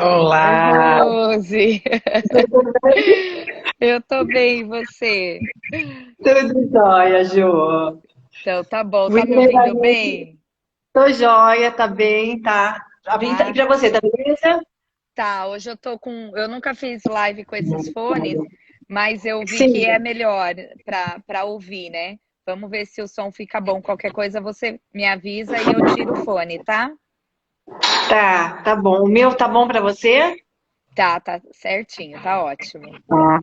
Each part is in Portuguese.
Oi, Olá, Rose. Eu tô bem, e você? tudo jóia, Ju? Então, tá bom, tá me ouvindo Primeiramente, bem? tô jóia, tá bem, tá? E Ah, pra você, tá beleza? tá. Hoje eu tô com. Eu nunca fiz live com esses fones, mas eu vi que é Sim, melhor para ouvir, né? Vamos ver se o som fica bom. Qualquer coisa você me avisa e eu tiro o fone, tá? tá bom. O meu tá bom pra você? Tá, tá certinho, tá ótimo.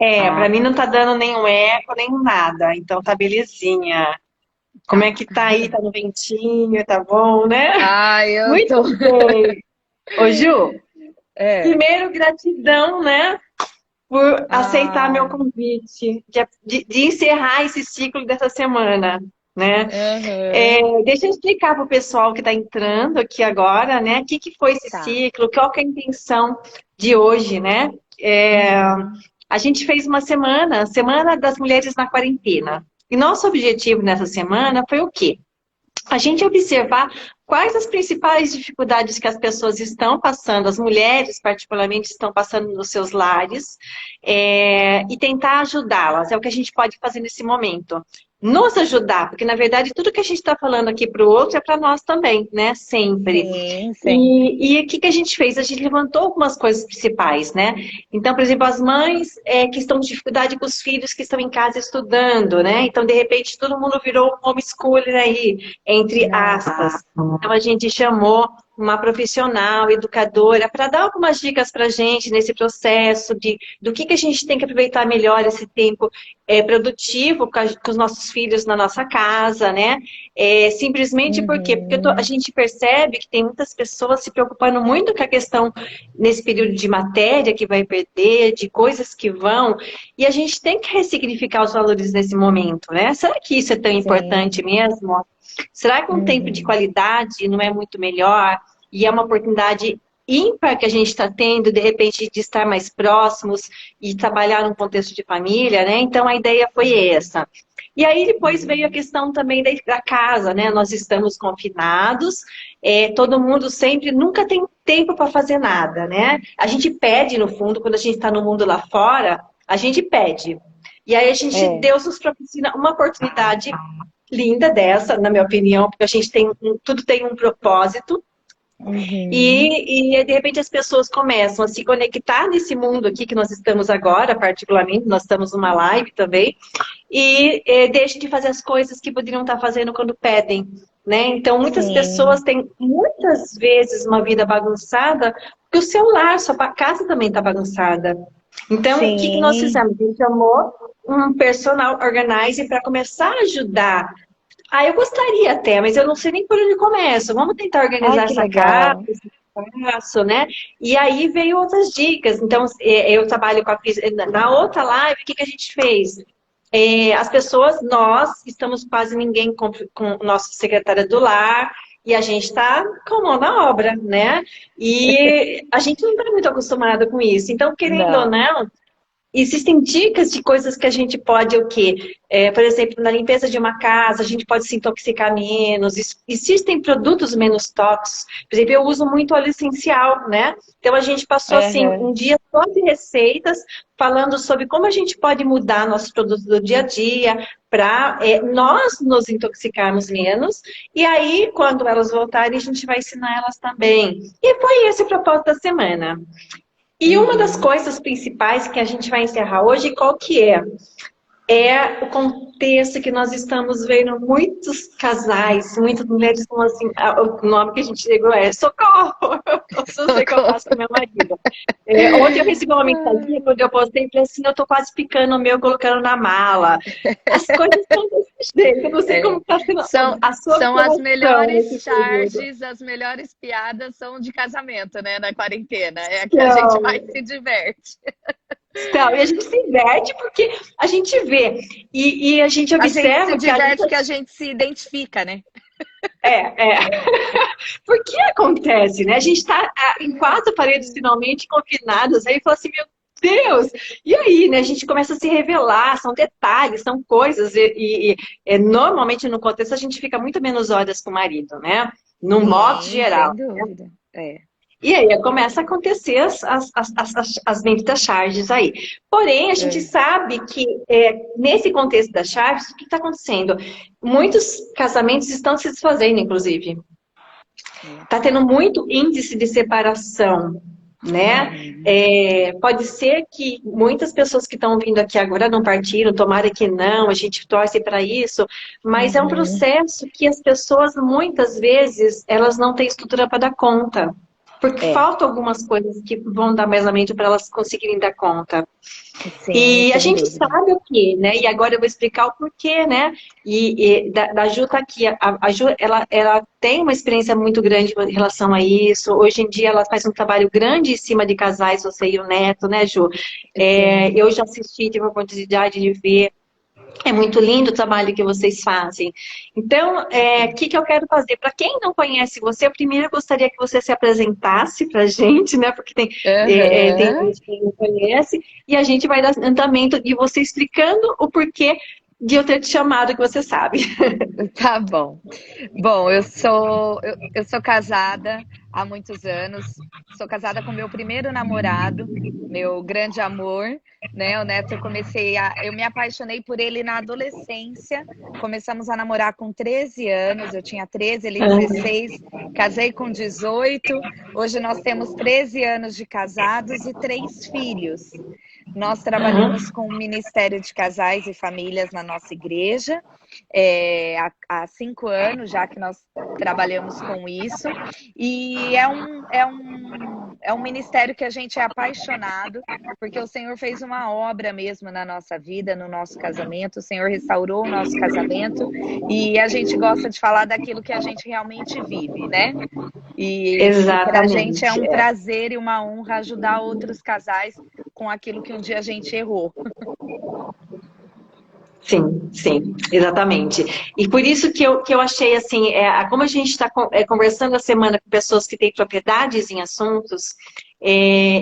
É, pra mim não tá dando nenhum eco, nem nada, então tá belezinha. Como é Tá. que tá aí? Tá no ventinho, tá bom, né? Ah, eu Muito tô. bem. Ô, Ju, É. primeiro gratidão, né? Por aceitar meu Ah, convite de encerrar esse ciclo dessa semana, né? aham. Deixa eu explicar para o pessoal que está entrando aqui agora, né? O que que foi esse Tá. ciclo, qual que é a intenção de hoje, né? É, Uhum. a gente fez uma semana, Semana das Mulheres na Quarentena. E nosso objetivo nessa semana foi o quê? A gente observar quais as principais dificuldades que as pessoas estão passando, as mulheres particularmente estão passando nos seus lares, e tentar ajudá-las. É o que a gente pode fazer nesse momento. Nos ajudar, porque na verdade tudo que a gente está falando aqui para o outro é para nós também, né? Sempre. Sim, sempre. E o que que a gente fez? A gente levantou algumas coisas principais, né? Então, por exemplo, as mães que estão com dificuldade com os filhos que estão em casa estudando, né? Então, de repente, todo mundo virou um homeschooling aí, entre aspas. Nossa. Então, a gente chamou uma profissional, educadora, para dar algumas dicas para a gente nesse processo do que a gente tem que aproveitar melhor esse tempo produtivo com os nossos filhos na nossa casa, né? Simplesmente por quê? Porque a Uhum. gente percebe que tem muitas pessoas se preocupando muito com a questão nesse período de matéria que vai perder, de coisas que vão, e a gente tem que ressignificar os valores nesse momento, né? Será que isso é tão importante Sim. mesmo? Será que um tempo de Uhum. qualidade não é muito melhor? E é uma oportunidade ímpar que a gente está tendo, de repente, de estar mais próximos e trabalhar num contexto de família, né? Então, a ideia foi essa. E aí depois veio a Uhum. questão também da casa, né? Nós estamos confinados, todo mundo sempre, nunca tem tempo para fazer nada, né? A gente pede, no fundo, quando a gente está no mundo lá fora, a gente pede. E aí a gente, É. Deus nos proporciona uma oportunidade linda dessa, na minha opinião, porque a gente tem, tudo tem um propósito, Uhum. de repente as pessoas começam a se conectar nesse mundo aqui que nós estamos agora, particularmente, nós estamos numa live também, deixam de fazer as coisas que poderiam estar fazendo quando pedem, né? Então, muitas pessoas Sim. têm, muitas vezes, uma vida bagunçada, porque o celular, sua casa também está bagunçada. Então, o que que nós Sim. fizemos? A gente chamou um personal organizer para começar a ajudar. Eu gostaria até, mas eu não sei nem por onde começo. Vamos tentar Ai, organizar que essa casa, legal. esse espaço, né? E aí veio outras dicas. Então, eu trabalho com na outra live, o que que a gente fez? As pessoas, nós estamos quase ninguém com nossa secretária do lar, e a gente está com a mão na obra, né? E a gente não está muito acostumado com isso. Então, querendo ou Não. não, existem dicas de coisas que a gente pode, o quê? Por exemplo, na limpeza de uma casa, a gente pode se intoxicar menos. Existem produtos menos tóxicos. Por exemplo, eu uso muito óleo essencial, né? Então, a gente passou, assim, Aham. um dia só de receitas, falando sobre como a gente pode mudar nossos produtos do dia a dia, para nós nos intoxicarmos menos. E aí, quando elas voltarem, a gente vai ensinar elas também. E foi esse o propósito da semana. E uma das Uhum. coisas principais que a gente vai encerrar hoje, qual que é? É o contexto que nós estamos vendo muitos casais, muitas mulheres com assim, o nome que a gente chegou é socorro, eu não sei o que eu Socorro. faço com meu marido. Ontem eu recebi uma mensagem quando eu postei, falei assim, eu tô quase picando o meu, colocando na mala. As coisas estão desse jeito, eu não sei como É. está sendo São, a sua são as observação melhores nesse período. charges, as melhores piadas são de casamento, né? Na quarentena. É a que a gente Então, mais se diverte. e a gente se diverte porque a gente vê e a gente A gente se observa que a diverte luta porque a gente se identifica, né? é. Por que acontece, né? A gente está em quatro paredes finalmente confinados, aí fala assim, meu Deus! E aí, né? A gente começa a se revelar, são detalhes, são coisas, normalmente no contexto a gente fica muito menos horas com o marido, né? No modo Sim, geral. sem dúvida. É. E aí começa a acontecer as benditas charges aí. Porém, a gente sabe que nesse contexto das charges, o que está acontecendo? Muitos casamentos estão se desfazendo, inclusive. Está tendo muito índice de separação, né? Pode ser que muitas pessoas que estão vindo aqui agora não partiram, tomara que não, a gente torce para isso, mas é um processo que as pessoas, muitas vezes, elas não têm estrutura para dar conta. Porque faltam algumas coisas que vão dar mais mente para elas conseguirem dar conta. Sim, e a gente dúvida. sabe o que, né? E agora eu vou explicar o porquê, né? Da Ju tá aqui. A Ju, ela tem uma experiência muito grande em relação a isso. Hoje em dia ela faz um trabalho grande em cima de casais, você e o Neto, né, Ju? Eu já assisti, tive a oportunidade de ver. É muito lindo o trabalho que vocês fazem. Então, o que eu quero fazer? Para quem não conhece você, primeiro eu gostaria que você se apresentasse para a gente, né? Porque tem gente que não conhece, e a gente vai dar andamento e você explicando o porquê de eu ter te chamado, que você sabe. Tá bom. Bom, eu sou casada há muitos anos. Sou casada com meu primeiro namorado, meu grande amor, né? O Neto, eu me apaixonei por ele na adolescência. Começamos a namorar com 13 anos, eu tinha 13, ele 16, casei com 18. Hoje nós temos 13 anos de casados e 3 filhos. Nós trabalhamos com o Ministério de Casais e Famílias na nossa igreja. Há 5 anos já que nós trabalhamos com isso, e é um ministério que a gente é apaixonado, porque o Senhor fez uma obra mesmo na nossa vida, no nosso casamento. O Senhor restaurou o nosso casamento, e a gente gosta de falar daquilo que a gente realmente vive, né? E para a gente é um prazer e uma honra ajudar outros casais com aquilo que um dia a gente errou. Sim, sim, exatamente. E por isso que eu achei assim, como a gente está conversando a semana com pessoas que têm propriedades em assuntos,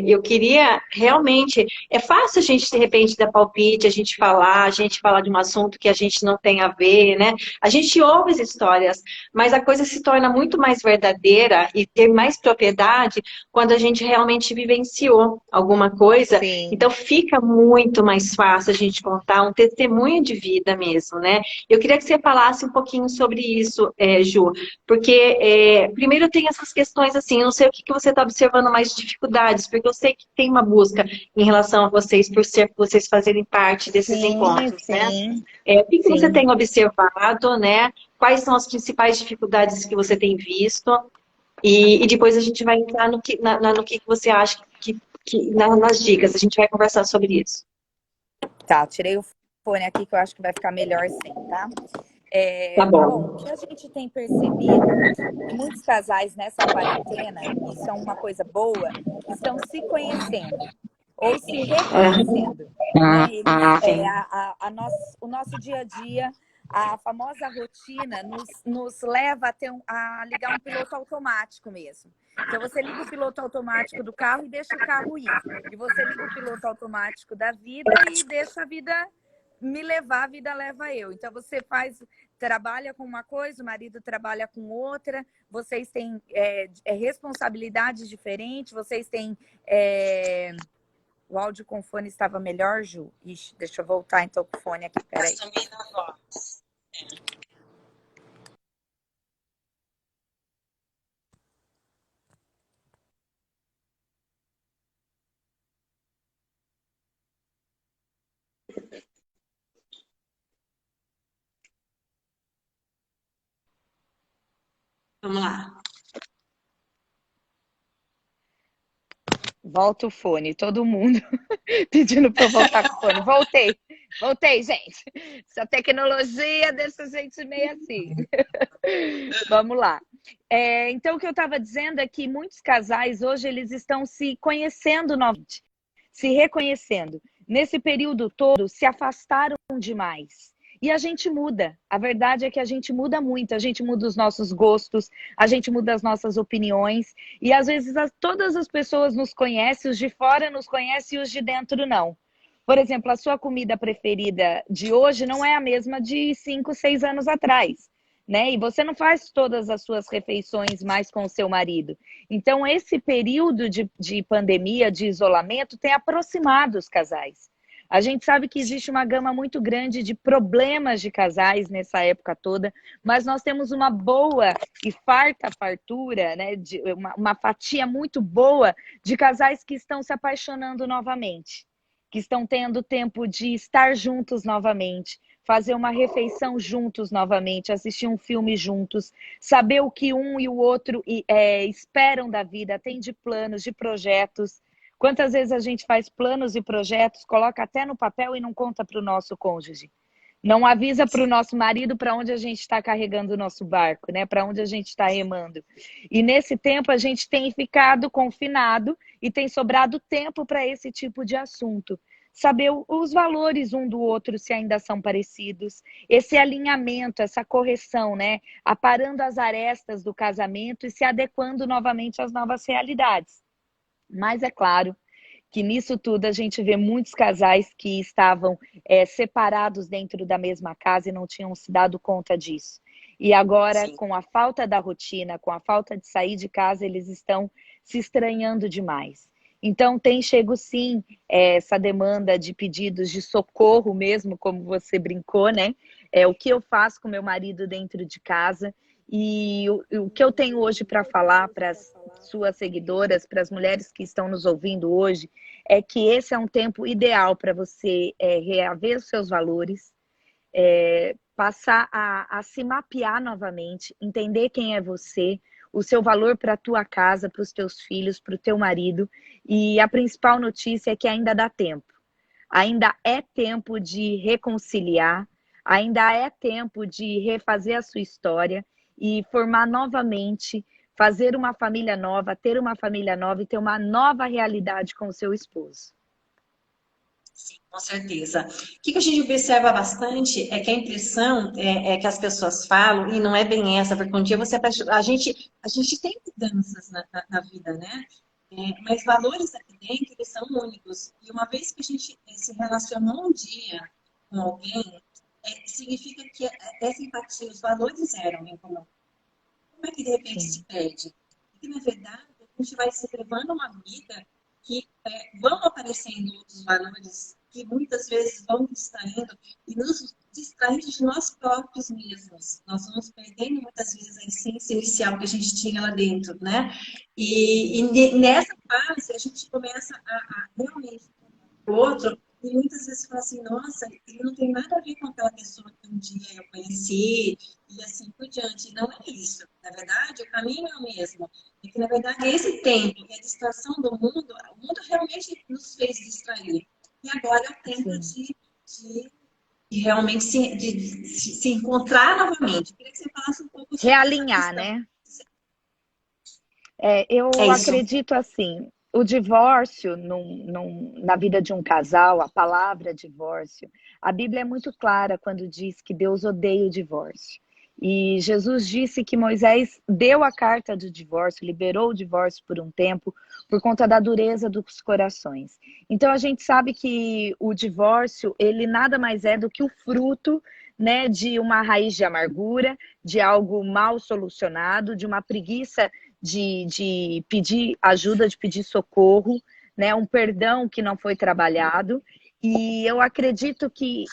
eu queria realmente. É fácil a gente, de repente, dar palpite, a gente falar de um assunto que a gente não tem a ver, né? A gente ouve as histórias, mas a coisa se torna muito mais verdadeira e ter mais propriedade quando a gente realmente vivenciou alguma coisa. Sim. Então fica muito mais fácil a gente contar um testemunho de vida mesmo, né? Eu queria que você falasse um pouquinho sobre isso, Ju, porque primeiro tem essas questões assim, eu não sei o que você está observando mais dificuldades, porque eu sei que tem uma busca em relação a vocês, por vocês fazerem parte desses encontros, né? O que você tem observado, né? Quais são as principais dificuldades que você tem visto? E depois a gente vai entrar no que você acha nas dicas, a gente vai conversar sobre isso. Tá, tirei o fone aqui que eu acho que vai ficar melhor sem, tá? Tá bom. Bom, o que a gente tem percebido, muitos casais nessa quarentena, isso é uma coisa boa, estão se conhecendo ou se reconhecendo. Né? O nosso dia a dia, a famosa rotina, nos leva a ligar um piloto automático mesmo. Então, você liga o piloto automático do carro e deixa o carro ir. E você liga o piloto automático da vida e deixa a vida me levar, a vida leva eu. Então, você trabalha com uma coisa, o marido trabalha com outra, vocês têm responsabilidades diferentes, vocês têm... O áudio com fone estava melhor, Ju? Ixi, deixa eu voltar então com o fone aqui, peraí. Vamos lá. Volta o fone, todo mundo pedindo para eu voltar com o fone. Voltei, gente. Essa tecnologia deixa a gente meio assim. Vamos lá. Então, o que eu estava dizendo é que muitos casais hoje eles estão se conhecendo novamente, se reconhecendo. Nesse período todo, se afastaram demais. E a gente muda. A verdade é que a gente muda muito. A gente muda os nossos gostos, a gente muda as nossas opiniões. E às vezes todas as pessoas nos conhecem, os de fora nos conhecem e os de dentro não. Por exemplo, a sua comida preferida de hoje não é a mesma de 5, 6 anos atrás. né? E você não faz todas as suas refeições mais com o seu marido. Então, esse período de pandemia, de isolamento, tem aproximado os casais. A gente sabe que existe uma gama muito grande de problemas de casais nessa época toda, mas nós temos uma boa e farta fartura, né? Uma fatia muito boa de casais que estão se apaixonando novamente, que estão tendo tempo de estar juntos novamente, fazer uma refeição juntos novamente, assistir um filme juntos, saber o que um e o outro esperam da vida, tem de planos, de projetos. Quantas vezes a gente faz planos e projetos, coloca até no papel e não conta para o nosso cônjuge? Não avisa para o nosso marido para onde a gente está carregando o nosso barco, né? Para onde a gente está remando. E nesse tempo a gente tem ficado confinado e tem sobrado tempo para esse tipo de assunto. Saber os valores um do outro, se ainda são parecidos, esse alinhamento, essa correção, né? Aparando as arestas do casamento e se adequando novamente às novas realidades. Mas é claro que nisso tudo a gente vê muitos casais que estavam separados dentro da mesma casa e não tinham se dado conta disso. E agora, Sim. com a falta da rotina, com a falta de sair de casa, eles estão se estranhando demais. Então, tem chego sim essa demanda de pedidos de socorro mesmo, como você brincou, né? O que eu faço com meu marido dentro de casa. E o que eu tenho hoje para falar para as suas seguidoras, para as mulheres que estão nos ouvindo hoje, é que esse é um tempo ideal para você reaver os seus valores, passar a se mapear novamente, entender quem é você, o seu valor para a tua casa, para os teus filhos, para o teu marido. E a principal notícia é que ainda dá tempo. Ainda é tempo de reconciliar, ainda é tempo de refazer a sua história e formar novamente, fazer uma família nova, ter uma família nova e ter uma nova realidade com o seu esposo. Sim, com certeza. O que a gente observa bastante é que a impressão é que as pessoas falam, e não é bem essa, porque um dia você a gente tem mudanças na vida, né? Mas valores aqui dentro, eles são únicos. E uma vez que a gente se relacionou um dia com alguém, significa que essa empatia, os valores eram em comum. Como é que de repente se Sim, perde? Porque, na verdade, a gente vai se levando uma vida que vão aparecendo outros valores que muitas vezes vão distraindo e nos distraindo de nós próprios mesmos. Nós vamos perdendo muitas vezes a essência inicial que a gente tinha lá dentro, né? E nessa fase a gente começa a realmente o outro e muitas vezes fala assim, nossa, ele não tem nada a ver com aquela pessoa que um dia eu conheci e assim por diante. E não é isso. Na verdade, o caminho é o mesmo. E que, na verdade, esse tempo e a distração do mundo, o mundo realmente nos fez distrair. E agora é o tempo sim. de realmente se encontrar novamente. Eu queria que você falasse um pouco sobre essa Realinhar, questão. né? É Eu isso. acredito assim, o divórcio na vida de um casal, a palavra divórcio, a Bíblia é muito clara quando diz que Deus odeia o divórcio. E Jesus disse que Moisés deu a carta do divórcio, liberou o divórcio por um tempo, por conta da dureza dos corações. Então a gente sabe que o divórcio, ele nada mais é do que o fruto, né, de uma raiz de amargura, de algo mal solucionado, de uma preguiça de pedir ajuda, de pedir socorro, né? Um perdão que não foi trabalhado. E eu acredito que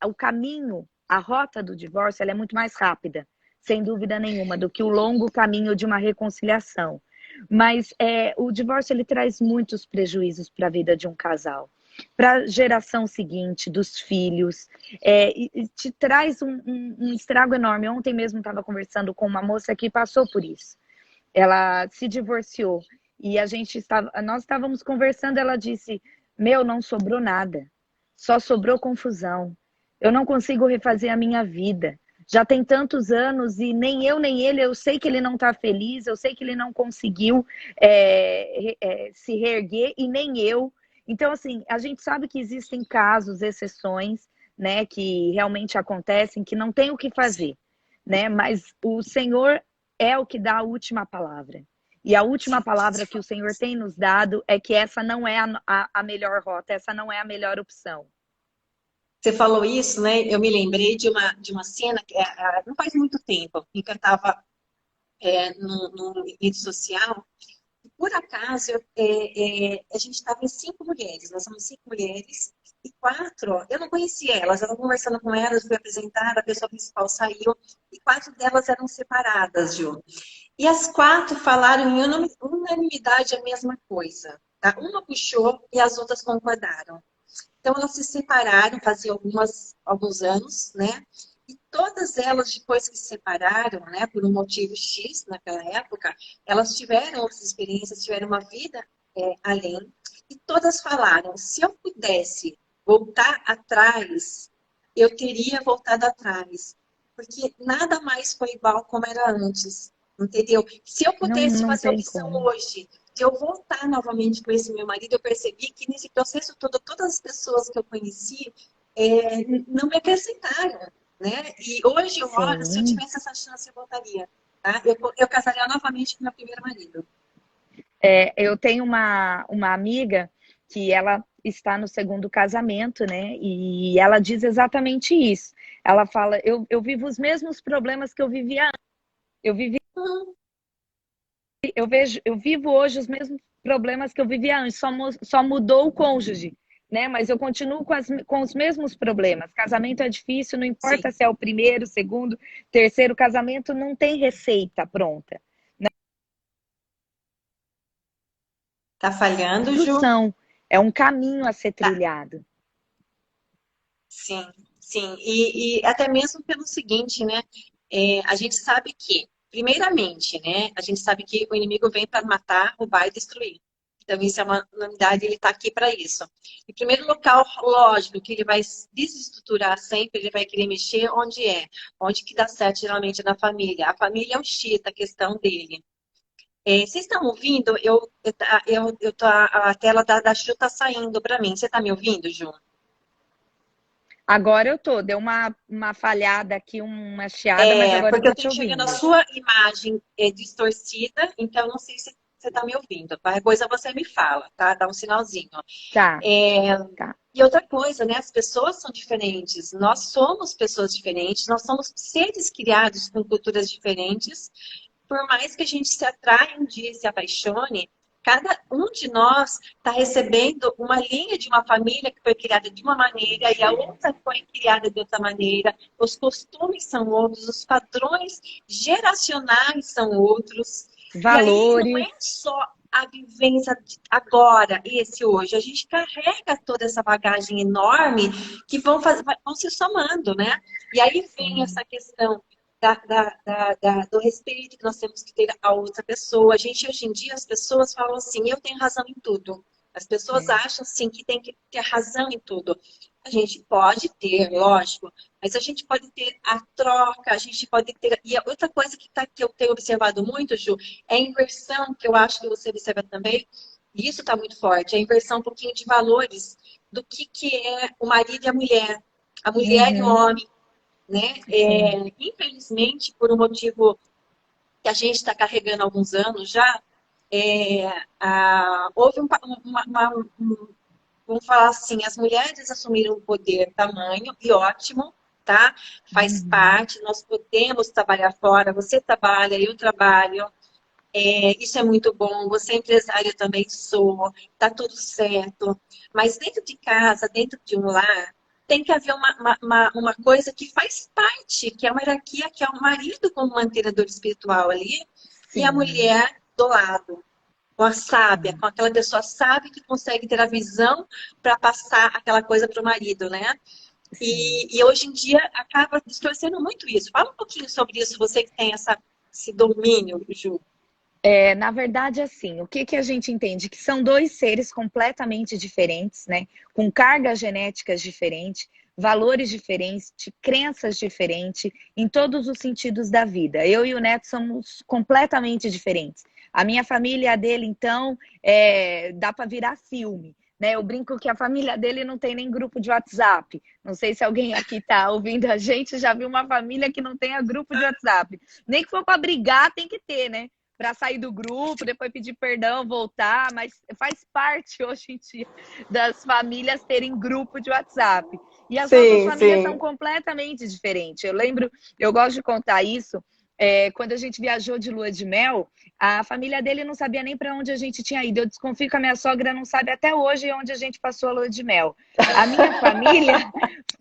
o caminho, a rota do divórcio, ela é muito mais rápida, sem dúvida nenhuma, do que o longo caminho de uma reconciliação. Mas o divórcio ele traz muitos prejuízos para a vida de um casal, para a geração seguinte, dos filhos, e te traz um estrago enorme. Ontem mesmo estava conversando com uma moça que passou por isso. Ela se divorciou e nós estávamos conversando, ela disse: "Meu, não sobrou nada. Só sobrou confusão. Eu não consigo refazer a minha vida. Já tem tantos anos e nem eu nem ele, eu sei que ele não está feliz, eu sei que ele não conseguiu se reerguer e nem eu. Então, assim, a gente sabe que existem casos, exceções, né, que realmente acontecem, que não tem o que fazer, né? Mas o Senhor é o que dá a última palavra. E a última palavra que o Senhor tem nos dado é que essa não é a melhor rota, essa não é a melhor opção. Você falou isso, né? Eu me lembrei de uma cena que não faz muito tempo, em que eu estava no rede social. Por acaso, a gente estava em 5 mulheres, nós somos 5 mulheres, e 4, eu não conhecia elas, eu estava conversando com elas, fui apresentada, a pessoa principal saiu, e 4 delas eram separadas, Ju. E as 4 falaram em unanimidade a mesma coisa. Tá? Uma puxou e as outras concordaram. Então, elas se separaram, fazia alguns anos, né? E todas elas, depois que se separaram, né, por um motivo X naquela época, elas tiveram outras experiências, tiveram uma vida além. E todas falaram: se eu pudesse voltar atrás, eu teria voltado atrás. Porque nada mais foi igual como era antes. Entendeu? Se eu Não, pudesse não fazer a tem opção como. hoje de eu voltar novamente com esse meu marido, eu percebi que nesse processo todo, todas as pessoas que eu conheci não me acrescentaram, né? E hoje eu olho, se eu Sim. tivesse essa chance, eu voltaria, tá? Eu casaria novamente com meu primeiro marido. Eu tenho uma amiga que ela está no segundo casamento, né? E ela diz exatamente isso. Ela fala: eu vivo os mesmos problemas que eu vivia antes. Eu vivi, Uhum. eu vivo hoje os mesmos problemas que eu vivia antes, só mudou o cônjuge, né? Mas eu continuo com os mesmos problemas. Casamento é difícil, não importa Sim. se é o primeiro, segundo, terceiro casamento, não tem receita pronta. Tá falhando, Ju? Construção é um caminho a ser Tá. trilhado. Sim, sim. E até mesmo pelo seguinte, né? A gente sabe que, primeiramente, né? A gente sabe que o inimigo vem para matar, roubar e destruir. Então, isso é uma unidade, ele está aqui para isso. Em primeiro local, lógico, que ele vai desestruturar sempre, ele vai querer mexer onde é. Onde que dá certo, geralmente, é na família. A família é o X, a questão dele. Vocês estão ouvindo? A tela da Ju está saindo para mim. Você está me ouvindo, Ju? Agora eu tô, deu uma falhada aqui, uma chiada, mas agora eu Porque eu tô estou te enxergando a ouvindo. sua imagem distorcida, então não sei se você está me ouvindo. Qualquer coisa você me fala, tá? Dá um sinalzinho. Tá, É, tá. E outra coisa, né? As pessoas são diferentes. Nós somos pessoas diferentes. Nós somos seres criados com culturas diferentes. Por mais que a gente se atraia um dia e se apaixone, cada um de nós está recebendo uma linha de uma família que foi criada de uma maneira e a outra foi criada de outra maneira. Os costumes são outros, os padrões geracionais são outros. E aí não é Valores. só a vivência de agora, esse hoje. A gente carrega toda essa bagagem enorme que vão se somando, né? E aí vem Sim, essa questão do respeito que nós temos que ter a outra pessoa. A gente, hoje em dia, as pessoas falam assim, eu tenho razão em tudo. As pessoas é. acham, assim, que tem que ter razão em tudo. A gente pode ter, lógico, mas a gente pode ter a troca, a gente pode ter... E a outra coisa que eu tenho observado muito, Ju, é a inversão, que eu acho que você observa também, e isso está muito forte, a inversão um pouquinho de valores do que é o marido e a mulher e o Uhum, homem, né? sim. Infelizmente, por um motivo que a gente está carregando há alguns anos já, houve vamos falar assim, as mulheres assumiram o poder tamanho e ótimo, tá? Faz Uhum, parte, nós podemos trabalhar fora, você trabalha, eu trabalho, isso é muito bom, você é empresário também sou, tá tudo certo. Mas dentro de casa, dentro de um lar, tem que haver uma coisa que faz parte, que é uma hierarquia, que é o marido como mantenedor espiritual ali, e a sim, mulher do lado, com a sábia, sim, com aquela pessoa sábia que consegue ter a visão para passar aquela coisa para o marido, né? sim. E hoje em dia acaba distorcendo muito isso. Fala um pouquinho sobre isso, você que tem esse domínio, Ju. Na verdade, assim, o que a gente entende? Que são dois seres completamente diferentes, né? Com cargas genéticas diferentes, valores diferentes, crenças diferentes, em todos os sentidos da vida. Eu e o Neto somos completamente diferentes. A minha família e a dele, então, dá para virar filme. Né, eu brinco que a família dele não tem nem grupo de WhatsApp. Não sei se alguém aqui está ouvindo a gente já viu uma família que não tenha grupo de WhatsApp. Nem que for para brigar, tem que ter, né? Para sair do grupo, depois pedir perdão, voltar, mas faz parte hoje em dia das famílias terem grupo de WhatsApp. E as nossas Sim, famílias são sim. completamente diferentes. Eu lembro, eu gosto de contar isso, quando a gente viajou de lua de mel, a família dele não sabia nem para onde a gente tinha ido. Eu desconfio que a minha sogra não sabe até hoje onde a gente passou a lua de mel. A minha família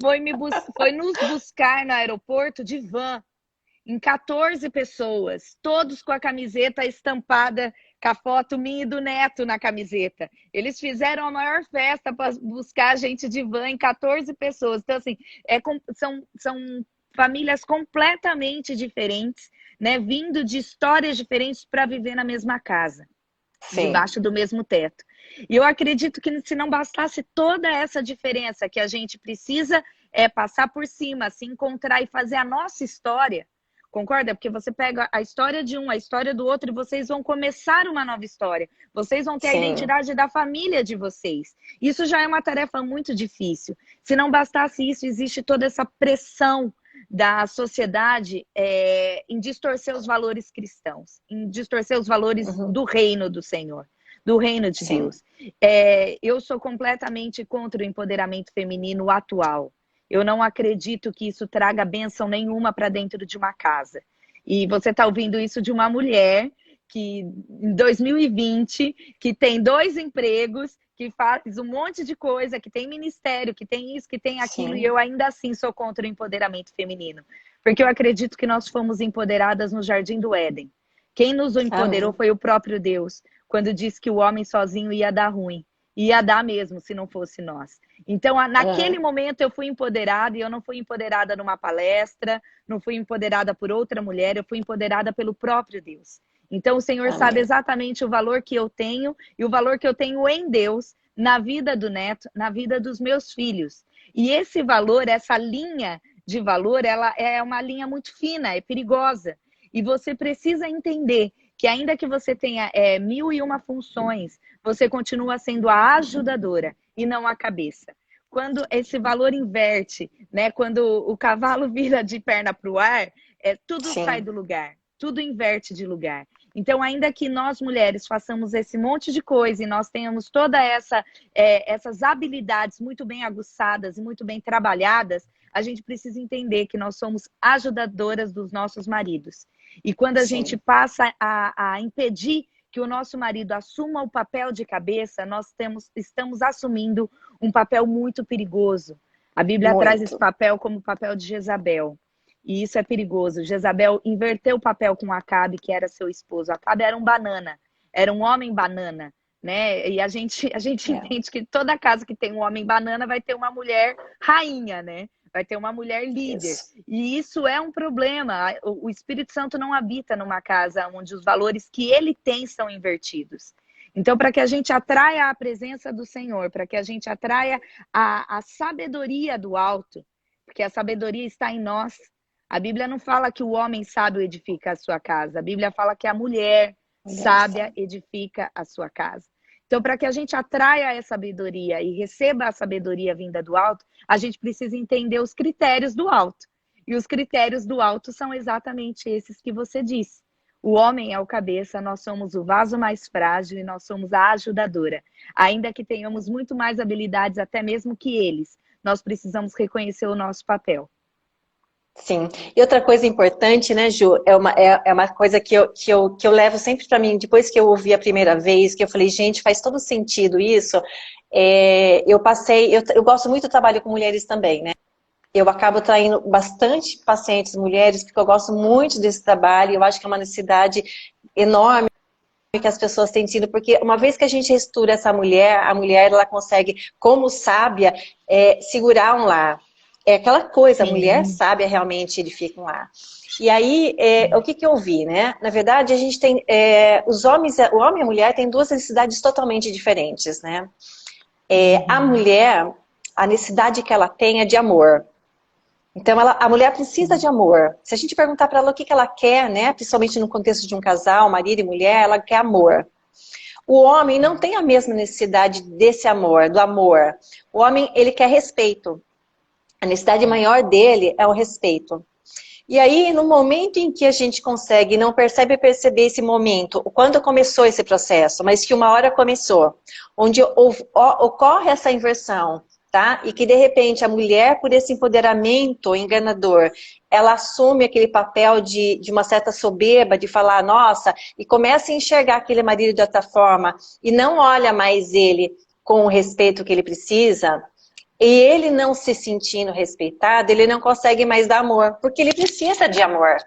foi nos buscar no aeroporto de van, em 14 pessoas, todos com a camiseta estampada, com a foto minha e do neto na camiseta. Eles fizeram a maior festa para buscar a gente de van em 14 pessoas. Então, assim, são famílias completamente diferentes, né? Vindo de histórias diferentes para viver na mesma casa, Sim. debaixo do mesmo teto. E eu acredito que se não bastasse toda essa diferença que a gente precisa passar por cima, se encontrar e fazer a nossa história, concorda? Porque você pega a história de um, a história do outro, e vocês vão começar uma nova história. Vocês vão ter a Sim. identidade da família de vocês. Isso já é uma tarefa muito difícil. Se não bastasse isso, existe toda essa pressão da sociedade em distorcer os valores cristãos, em distorcer os valores Uhum. do reino do Senhor, do reino de Sim. Deus. Eu sou completamente contra o empoderamento feminino atual. Eu não acredito que isso traga bênção nenhuma para dentro de uma casa. E você está ouvindo isso de uma mulher que, em 2020, que tem 2 empregos, que faz um monte de coisa, que tem ministério, que tem isso, que tem aquilo, e Sim. eu ainda assim sou contra o empoderamento feminino. Porque eu acredito que nós fomos empoderadas no Jardim do Éden. Quem nos empoderou Amém. foi o próprio Deus, quando disse que o homem sozinho ia dar ruim. Ia dar mesmo, se não fosse nós. Então, naquele Uhum. momento, eu fui empoderada, e eu não fui empoderada numa palestra, não fui empoderada por outra mulher, eu fui empoderada pelo próprio Deus. Então, o Senhor sabe Amém. exatamente o valor que eu tenho e o valor que eu tenho em Deus, na vida do neto, na vida dos meus filhos. E esse valor, essa linha de valor, ela é uma linha muito fina, é perigosa. E você precisa entender que ainda que você tenha 1001 funções, você continua sendo a ajudadora e não a cabeça. Quando esse valor inverte, né? Quando o cavalo vira de perna para o ar, tudo sai Sim. do lugar, tudo inverte de lugar. Então, ainda que nós mulheres façamos esse monte de coisa e nós tenhamos toda essas habilidades muito bem aguçadas e muito bem trabalhadas, a gente precisa entender que nós somos ajudadoras dos nossos maridos. E quando a gente Sim. passa a impedir que o nosso marido assuma o papel de cabeça, nós estamos assumindo um papel muito perigoso. A Bíblia traz esse Muito. papel como o papel de Jezabel. E isso é perigoso. Jezabel inverteu o papel com Acabe, que era seu esposo. Acabe era um banana, era um homem banana, né? E a gente É. entende que toda casa que tem um homem banana vai ter uma mulher rainha, né? Vai ter uma mulher líder. Isso. E isso é um problema. O Espírito Santo não habita numa casa onde os valores que ele tem são invertidos. Então, para que a gente atraia a presença do Senhor, para que a gente atraia a sabedoria do alto, porque a sabedoria está em nós. A Bíblia não fala que o homem sábio edifica a sua casa. A Bíblia fala que a mulher Mulher sábia sabe. edifica a sua casa. Então, para que a gente atraia essa sabedoria e receba a sabedoria vinda do alto, a gente precisa entender os critérios do alto. E os critérios do alto são exatamente esses que você disse. O homem é o cabeça, nós somos o vaso mais frágil e nós somos a ajudadora. Ainda que tenhamos muito mais habilidades, até mesmo que eles, nós precisamos reconhecer o nosso papel. Sim. E outra coisa importante, né, Ju, é uma coisa que eu levo sempre para mim, depois que eu ouvi a primeira vez, que eu falei, gente, faz todo sentido isso. Eu gosto muito do trabalho com mulheres também, né? Eu acabo traindo bastante pacientes mulheres, porque eu gosto muito desse trabalho, eu acho que é uma necessidade enorme que as pessoas têm tido, porque uma vez que a gente estuda essa mulher, a mulher ela consegue, como sábia, segurar um lar. É aquela coisa, a mulher Sim. sábia realmente edifica um lar. E aí, o que eu vi, né? Na verdade, a gente tem, os homens, o homem e a mulher têm duas necessidades totalmente diferentes, né? A mulher, a necessidade que ela tem é de amor. Então, a mulher precisa de amor. Se a gente perguntar para ela o que ela quer, né? Principalmente no contexto de um casal, marido e mulher, ela quer amor. O homem não tem a mesma necessidade desse amor, do amor. O homem, ele quer respeito. A necessidade maior dele é o respeito. E aí, no momento em que a gente consegue, não perceber esse momento, quando começou esse processo, mas que uma hora começou, onde ocorre essa inversão, tá? E que de repente a mulher, por esse empoderamento enganador, ela assume aquele papel de uma certa soberba, de falar, nossa, e começa a enxergar aquele marido de outra forma, e não olha mais ele com o respeito que ele precisa, e ele não se sentindo respeitado, ele não consegue mais dar amor, porque ele precisa de amor.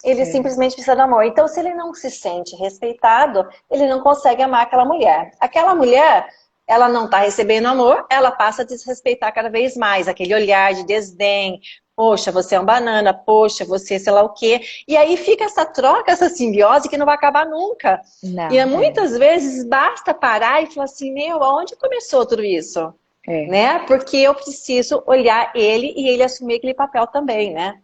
Ele simplesmente precisa de amor. Então, se ele não se sente respeitado, ele não consegue amar aquela mulher. Aquela mulher, ela não está recebendo amor, ela passa a desrespeitar cada vez mais. Aquele olhar de desdém. Poxa, você é um banana. Poxa, você sei lá o quê. E aí fica essa troca, essa simbiose que não vai acabar nunca. E Não, muitas vezes basta parar e falar assim, meu, aonde começou tudo isso? é. Né? Porque eu preciso olhar ele e ele assumir aquele papel também, né?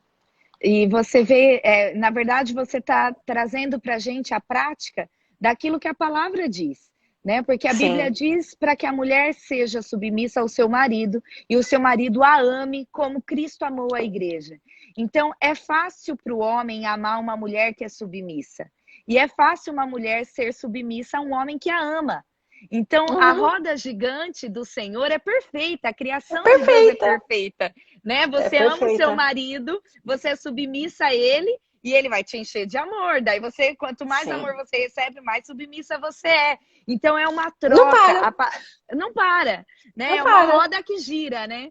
E você vê, na verdade, você está trazendo para a gente a prática daquilo que a palavra diz, né? Porque a Bíblia Sim, diz para que a mulher seja submissa ao seu marido e o seu marido a ame como Cristo amou a igreja. Então, é fácil para o homem amar uma mulher que é submissa. E é fácil uma mulher ser submissa a um homem que a ama. Então, a uhum. roda gigante do Senhor é perfeita, a É criação de Deus é perfeita, perfeita, né? é Você ama o seu perfeita. marido, você é submissa a ele e ele vai te encher de amor. Daí você, quanto mais amor Sim. você recebe, mais submissa você é. Então é uma Não troca, para, não para, né? não É uma para. roda que gira, né?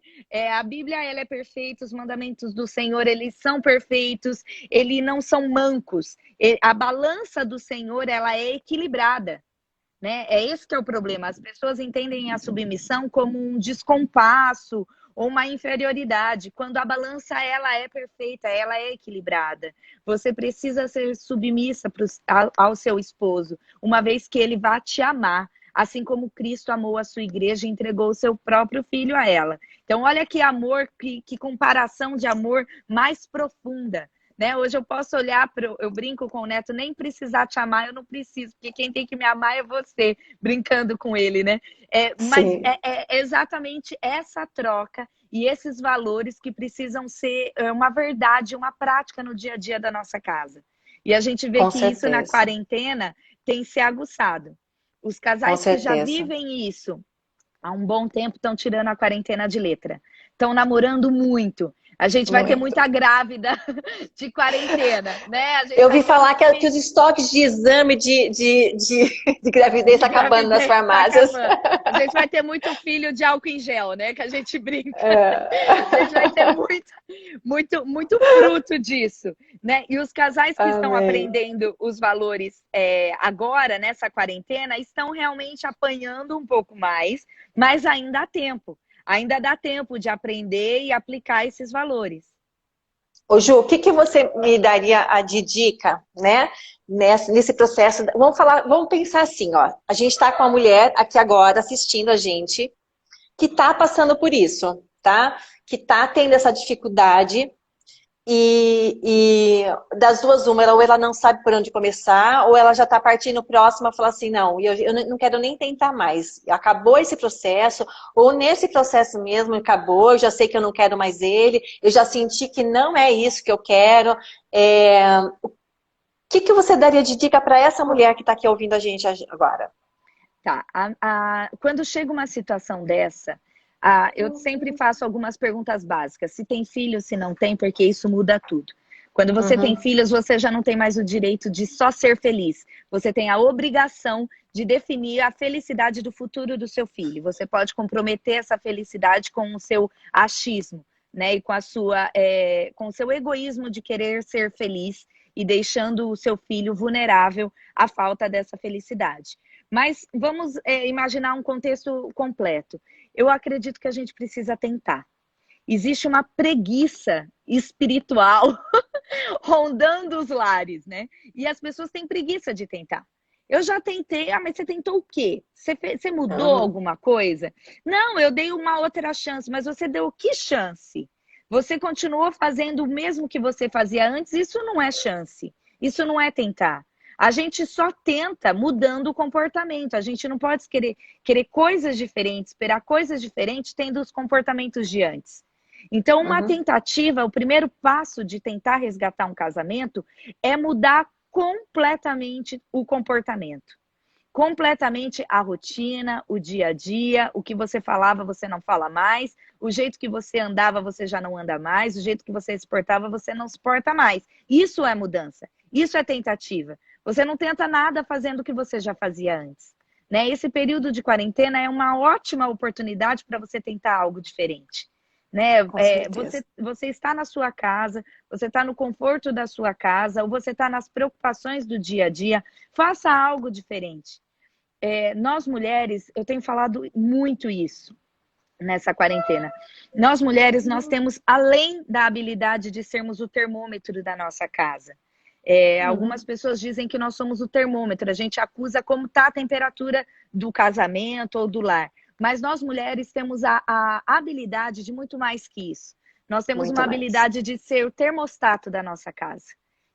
A Bíblia ela é perfeita, os mandamentos do Senhor eles são perfeitos, eles não são mancos. A balança do Senhor ela é equilibrada. Né? É esse que é o problema. As pessoas entendem a submissão como um descompasso ou uma inferioridade, quando a balança ela é perfeita, ela é equilibrada. Você precisa ser submissa ao seu esposo, uma vez que ele vai te amar, assim como Cristo amou a sua igreja e entregou o seu próprio filho a ela. Então, olha que amor, que comparação de amor mais profunda. Né? Hoje eu posso olhar, eu brinco com o Neto, nem precisar te amar, eu não preciso, porque quem tem que me amar é você, brincando com ele, né? Mas Sim, é exatamente essa troca e esses valores que precisam ser uma verdade, uma prática no dia a dia da nossa casa. E a gente vê com que isso na certeza, quarentena tem se aguçado. Os com casais que já certeza. vivem isso há um bom tempo estão tirando a quarentena de letra. Estão namorando muito. A gente vai ter Muito. muita grávida de quarentena, né? A gente Eu vai ouvi ter falar muito que os filho estoques de exame de gravidez de estão acabando nas gravidez, tá farmácias. acabando. A gente vai ter muito filho de álcool em gel, né? Que a gente brinca. A gente vai ter É. muito fruto disso, né? E os casais que estão Amém. aprendendo os valores agora, nessa quarentena, estão realmente apanhando um pouco mais, mas ainda há tempo. Ainda dá tempo de aprender e aplicar esses valores. Ô Ju, o que, que você me daria de dica, né? Nesse processo. Vamos falar, vamos pensar assim, ó. A gente está com a mulher aqui agora assistindo a gente, que está passando por isso, tá? Que está tendo essa dificuldade. E das duas, uma, ou ela não sabe por onde começar, ou ela já está partindo próxima e fala assim, não, eu não quero nem tentar mais. Acabou esse processo, ou nesse processo mesmo acabou, eu já sei que eu não quero mais ele, eu já senti que não é isso que eu quero. O que você daria de dica para essa mulher que está aqui ouvindo a gente agora? Tá. Quando chega uma situação dessa, eu sempre faço algumas perguntas básicas. Se tem filho, se não tem, porque isso muda tudo. Quando você tem Uhum, filhos, você já não tem mais o direito de só ser feliz. Você tem a obrigação de definir a felicidade do futuro do seu filho. Você pode comprometer essa felicidade com o seu achismo, né? E com com o seu egoísmo de querer ser feliz e deixando o seu filho vulnerável à falta dessa felicidade. Mas vamos imaginar um contexto completo. Eu acredito que a gente precisa tentar. Existe uma preguiça espiritual rondando os lares, né? E as pessoas têm preguiça de tentar. Eu já tentei, mas você tentou o quê? Você mudou uhum, alguma coisa? Não, eu dei uma outra chance, mas você deu que chance? Você continuou fazendo o mesmo que você fazia antes? Isso não é chance. Isso não é tentar. A gente só tenta mudando o comportamento. A gente não pode querer coisas diferentes, esperar coisas diferentes, tendo os comportamentos de antes. Então, uma uhum. tentativa, o primeiro passo de tentar resgatar um casamento é mudar completamente o comportamento. completamente a rotina, o dia a dia, o que você falava, você não fala mais, o jeito que você andava, você já não anda mais, o jeito que você se portava, você não se porta mais. Isso é mudança, isso é tentativa. Você não tenta nada fazendo o que você já fazia antes. Né? Esse período de quarentena é uma ótima oportunidade para você tentar algo diferente. Né? Você está na sua casa, você está no conforto da sua casa, ou você está nas preocupações do dia a dia, faça algo diferente. Nós mulheres, eu tenho falado muito isso nessa quarentena. Nós mulheres, nós temos, além da habilidade de sermos o termômetro da nossa casa. Algumas pessoas dizem que nós somos o termômetro, a gente acusa como está a temperatura do casamento ou do lar. Mas nós mulheres temos a habilidade de muito mais que isso. Nós temos uma habilidade de ser o termostato da nossa casa.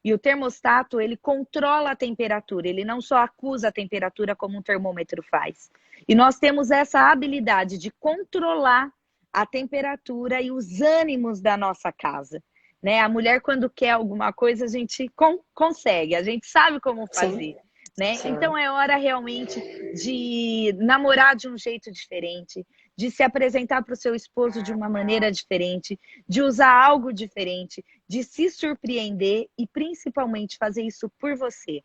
E o termostato, ele controla a temperatura, ele não só acusa a temperatura como um termômetro faz. E nós temos essa habilidade de controlar a temperatura e os ânimos da nossa casa. Né? A mulher, quando quer alguma coisa, a gente consegue, a gente sabe como fazer. Sim. Né? Sim. Então é hora realmente de namorar de um jeito diferente, de se apresentar para o seu esposo de uma maneira diferente, de usar algo diferente, de se surpreender e principalmente fazer isso por você.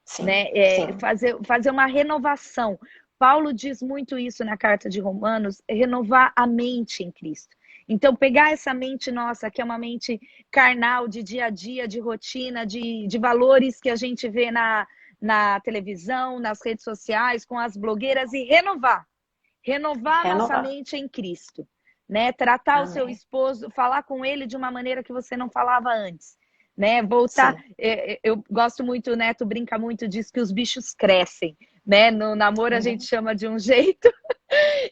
Sim. Né? Fazer uma renovação. Paulo diz muito isso na carta de Romanos, renovar a mente em Cristo. Então, pegar essa mente nossa, que é uma mente carnal, de dia a dia, de rotina, de valores que a gente vê na televisão, nas redes sociais, com as blogueiras, e renovar a nossa mente em Cristo. Né? Tratar o seu esposo, falar com ele de uma maneira que você não falava antes. Né? Voltar. Eu gosto muito, o Neto brinca muito disso, que os bichos crescem. Né? No namoro a gente chama de um jeito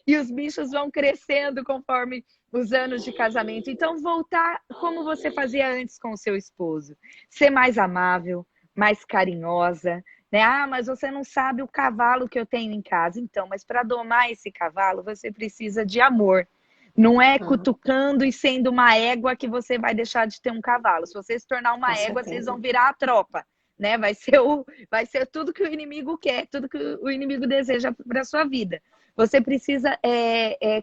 e os bichos vão crescendo conforme os anos de casamento. Então, voltar como você fazia antes com o seu esposo. Ser mais amável, mais carinhosa. Né? Ah, mas você não sabe o cavalo que eu tenho em casa. Então, mas para domar esse cavalo, você precisa de amor. Não é cutucando e sendo uma égua que você vai deixar de ter um cavalo. Se você se tornar uma égua, vocês vão virar a tropa. Né? Vai ser tudo que o inimigo quer, tudo que o inimigo deseja para a sua vida. Você precisa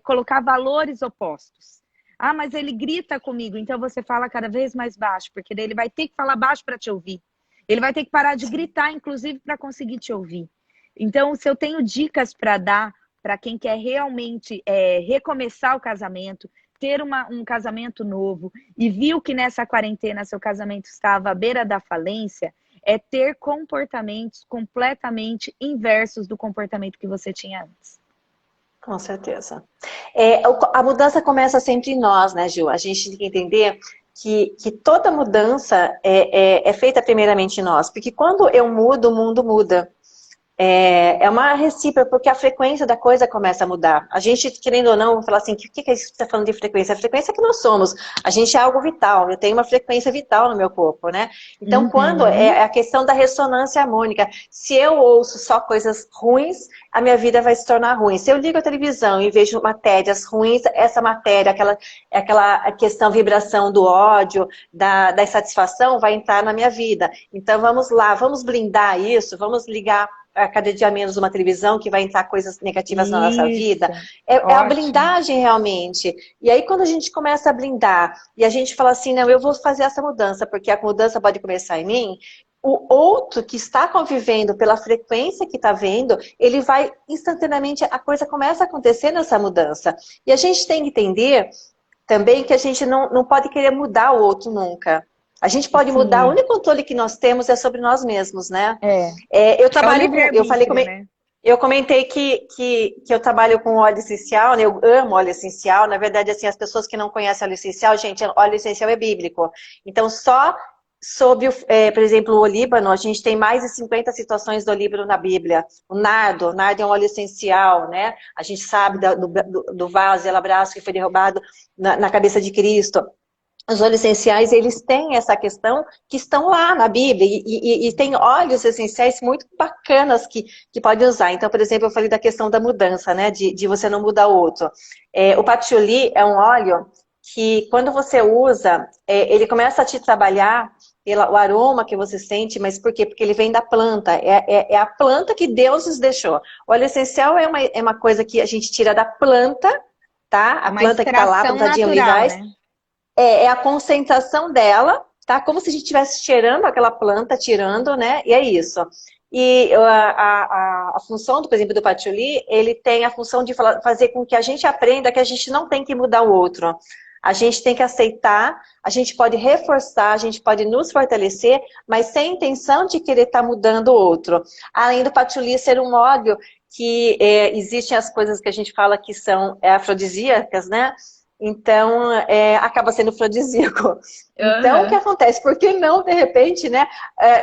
colocar valores opostos. Ah, mas ele grita comigo, então você fala cada vez mais baixo, porque daí ele vai ter que falar baixo para te ouvir. Ele vai ter que parar de gritar, inclusive, para conseguir te ouvir. Então, se eu tenho dicas para dar para quem quer realmente recomeçar o casamento, ter um casamento novo, e viu que nessa quarentena seu casamento estava à beira da falência, é ter comportamentos completamente inversos do comportamento que você tinha antes. Com certeza. A mudança começa sempre em nós, né, Gil? A gente tem que entender que toda mudança é feita primeiramente em nós. Porque quando eu mudo, o mundo muda. É uma recíproca, porque a frequência da coisa começa a mudar. A gente, querendo ou não, falar assim, o que é isso que você está falando de frequência? A frequência é que nós somos. A gente é algo vital, eu tenho uma frequência vital no meu corpo, né? Então, quando é a questão da ressonância harmônica, se eu ouço só coisas ruins, a minha vida vai se tornar ruim. Se eu ligo a televisão e vejo matérias ruins, essa matéria, aquela questão, vibração do ódio, da insatisfação, vai entrar na minha vida. Então, vamos lá, vamos blindar isso, vamos ligar a cada dia menos uma televisão que vai entrar coisas negativas na nossa vida. É a blindagem realmente. E aí quando a gente começa a blindar e a gente fala assim, não, eu vou fazer essa mudança, porque a mudança pode começar em mim, o outro que está convivendo pela frequência que está vendo, ele vai instantaneamente, a coisa começa a acontecer nessa mudança. E a gente tem que entender também que a gente não pode querer mudar o outro nunca. A gente pode mudar, o único controle que nós temos é sobre nós mesmos, né? Eu trabalho eu comentei que eu trabalho com óleo essencial, né? Eu amo óleo essencial. Na verdade, assim, as pessoas que não conhecem óleo essencial, gente, óleo essencial é bíblico. Então, só sobre, por exemplo, o olíbano, a gente tem mais de 50 situações do olíbano na Bíblia. O nardo é um óleo essencial, né? A gente sabe do vaso e abraço que foi derrubado na cabeça de Cristo. Os óleos essenciais, eles têm essa questão que estão lá na Bíblia. E tem óleos essenciais muito bacanas que pode usar. Então, por exemplo, eu falei da questão da mudança, né? De você não mudar o outro. O patchouli é um óleo que, quando você usa, ele começa a te trabalhar, pelo aroma que você sente, mas por quê? Porque ele vem da planta, é a planta que Deus nos deixou. O óleo essencial é uma coisa que a gente tira da planta, tá? A Uma planta que tá lá, extração plantadinha natural, olivais, né? é a concentração dela, tá? Como se a gente estivesse cheirando aquela planta, tirando, né? E é isso. E a função, por exemplo, do patchouli, ele tem a função de fazer com que a gente aprenda que a gente não tem que mudar o outro. A gente tem que aceitar, a gente pode reforçar, a gente pode nos fortalecer, mas sem intenção de querer estar mudando o outro. Além do patchouli ser um óleo que existem as coisas que a gente fala que são afrodisíacas, né? Então, acaba sendo afrodisíaco. Então, o que Aham. acontece? Por que não, de repente, né,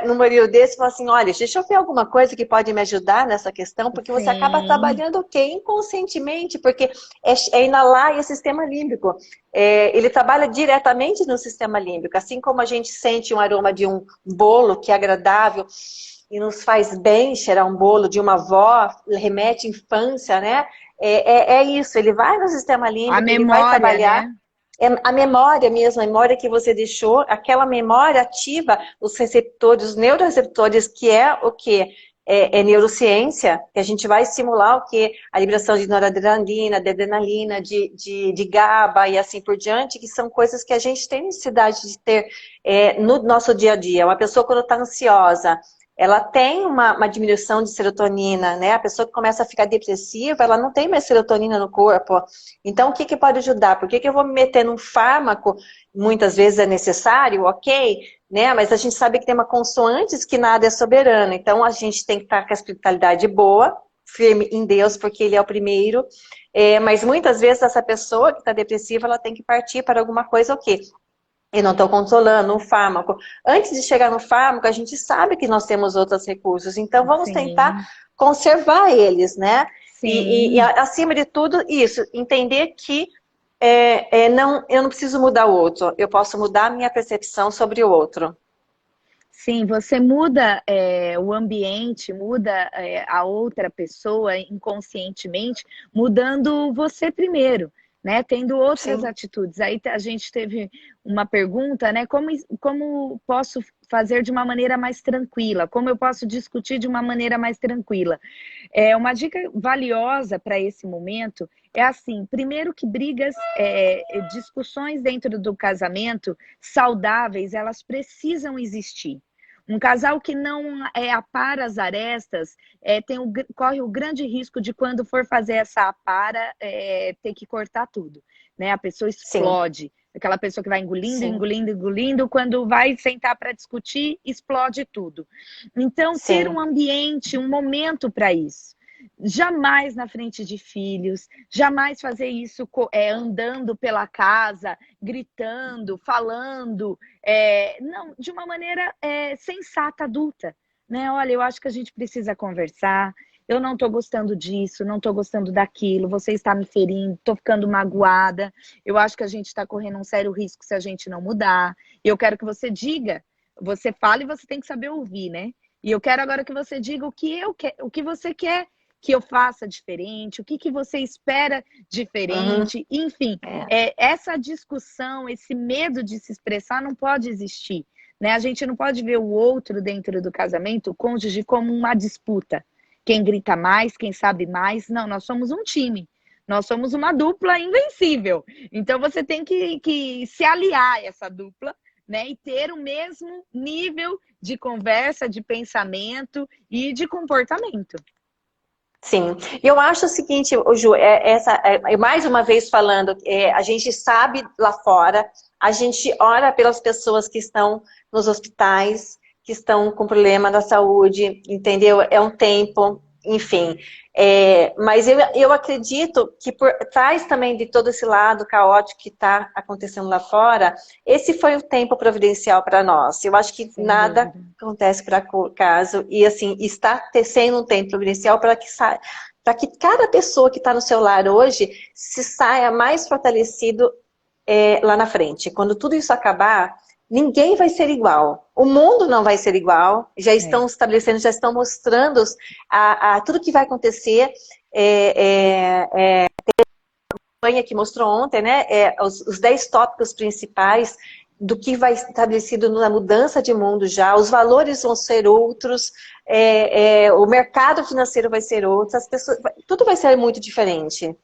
num período desse, falar assim, olha, deixa eu ver alguma coisa que pode me ajudar nessa questão, porque você acaba Sim, trabalhando o quê? Inconscientemente, porque é inalar e é sistema límbico. Ele trabalha diretamente no sistema límbico, assim como a gente sente um aroma de um bolo que é agradável e nos faz bem cheirar um bolo de uma avó, remete à infância, né? É isso, ele vai no sistema a límbico, ele vai memória, trabalhar. né? A memória mesmo, a memória que você deixou, aquela memória ativa os receptores, os neuroreceptores, que é o que? É neurociência, que a gente vai estimular o que? A liberação de noradrenalina, de adrenalina, de GABA e assim por diante, que são coisas que a gente tem necessidade de ter no nosso dia a dia. Uma pessoa quando está ansiosa, ela tem uma diminuição de serotonina, né? A pessoa que começa a ficar depressiva, ela não tem mais serotonina no corpo. Então, o que que pode ajudar? Por que que eu vou me meter num fármaco? Muitas vezes é necessário, ok, né? Mas a gente sabe que tem uma consoante que nada é soberano. Então, a gente tem que estar com a espiritualidade boa, firme em Deus, porque Ele é o primeiro. Mas muitas vezes essa pessoa que está depressiva, ela tem que partir para alguma coisa, o quê? E não estou controlando um fármaco. Antes de chegar no fármaco, a gente sabe que nós temos outros recursos. Então, vamos tentar Sim, conservar eles, né? E sim. acima de tudo, isso, entender que não, eu não preciso mudar o outro. Eu posso mudar a minha percepção sobre o outro. Sim, você muda o ambiente, muda a outra pessoa inconscientemente, mudando você primeiro, né? Tendo outras Sim, atitudes. Aí a gente teve uma pergunta, né? Como posso fazer de uma maneira mais tranquila? Como eu posso discutir de uma maneira mais tranquila? Uma dica valiosa para esse momento é assim: primeiro que discussões dentro do casamento saudáveis, elas precisam existir. Um casal que não apara as arestas corre o grande risco de, quando for fazer essa apara, ter que cortar tudo. Né? A pessoa sim, explode. Aquela pessoa que vai engolindo, sim, engolindo, engolindo, quando vai sentar para discutir, explode tudo. Então, ter um sim, ambiente, um momento para isso. Jamais na frente de filhos, jamais fazer isso andando pela casa, gritando, falando, não, de uma maneira sensata, adulta, né? Olha, eu acho que a gente precisa conversar. Eu não estou gostando disso, não estou gostando daquilo. Você está me ferindo, estou ficando magoada. Eu acho que a gente está correndo um sério risco se a gente não mudar. Eu quero que você diga, você fala e você tem que saber ouvir, né? E eu quero agora que você diga o que você quer que eu faça diferente, o que você espera uhum, diferente, enfim, é, essa discussão, esse medo de se expressar não pode existir, né? A gente não pode ver o outro dentro do casamento, o cônjuge, como uma disputa. Quem grita mais, quem sabe mais. Não, nós somos um time. Nós somos uma dupla invencível. Então você tem que se aliar a essa dupla, né? E ter o mesmo nível de conversa, de pensamento e de comportamento. sim. E eu acho o seguinte, Ju, mais uma vez falando, a gente sabe lá fora, a gente ora pelas pessoas que estão nos hospitais, que estão com problema da saúde, entendeu? É um tempo, enfim. Mas eu acredito que por trás também de todo esse lado caótico que está acontecendo lá fora, esse foi o tempo providencial para nós. Eu acho que Sem nada dúvida. acontece por acaso, e assim, está tecendo um tempo providencial para que cada pessoa que está no seu lar hoje se saia mais fortalecido lá na frente. Quando tudo isso acabar, ninguém vai ser igual. O mundo não vai ser igual. Já É. estão estabelecendo, já estão mostrando tudo que vai acontecer. A campanha que mostrou ontem, né? Os 10 tópicos principais do que vai estabelecido na mudança de mundo já, os valores vão ser outros, o mercado financeiro vai ser outro, as pessoas, tudo vai ser muito diferente.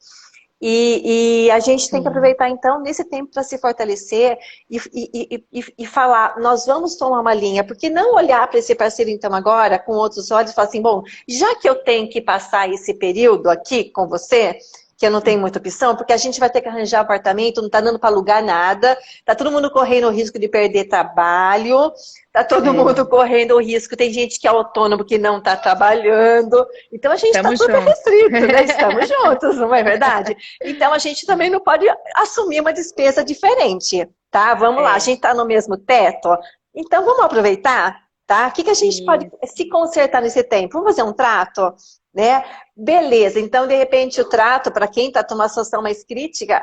E a gente tem que Sim. aproveitar, então, nesse tempo para se fortalecer e falar, nós vamos tomar uma linha, porque não olhar para esse parceiro, então, agora, com outros olhos e falar assim, bom, já que eu tenho que passar esse período aqui com você, que eu não tenho muita opção, porque a gente vai ter que arranjar apartamento, não está dando para alugar nada, está todo mundo correndo o risco de perder trabalho, está todo mundo É. correndo o risco, tem gente que é autônomo que não está trabalhando, então a gente está Tamo super junto. restrito, né? Estamos juntos, não é verdade? Então a gente também não pode assumir uma despesa diferente, tá? Vamos lá, a É. gente está no mesmo teto, então vamos aproveitar, tá? O que a gente pode Isso. se consertar nesse tempo? Vamos fazer um trato? Né? Beleza, então de repente o trato, para quem está numa situação mais crítica,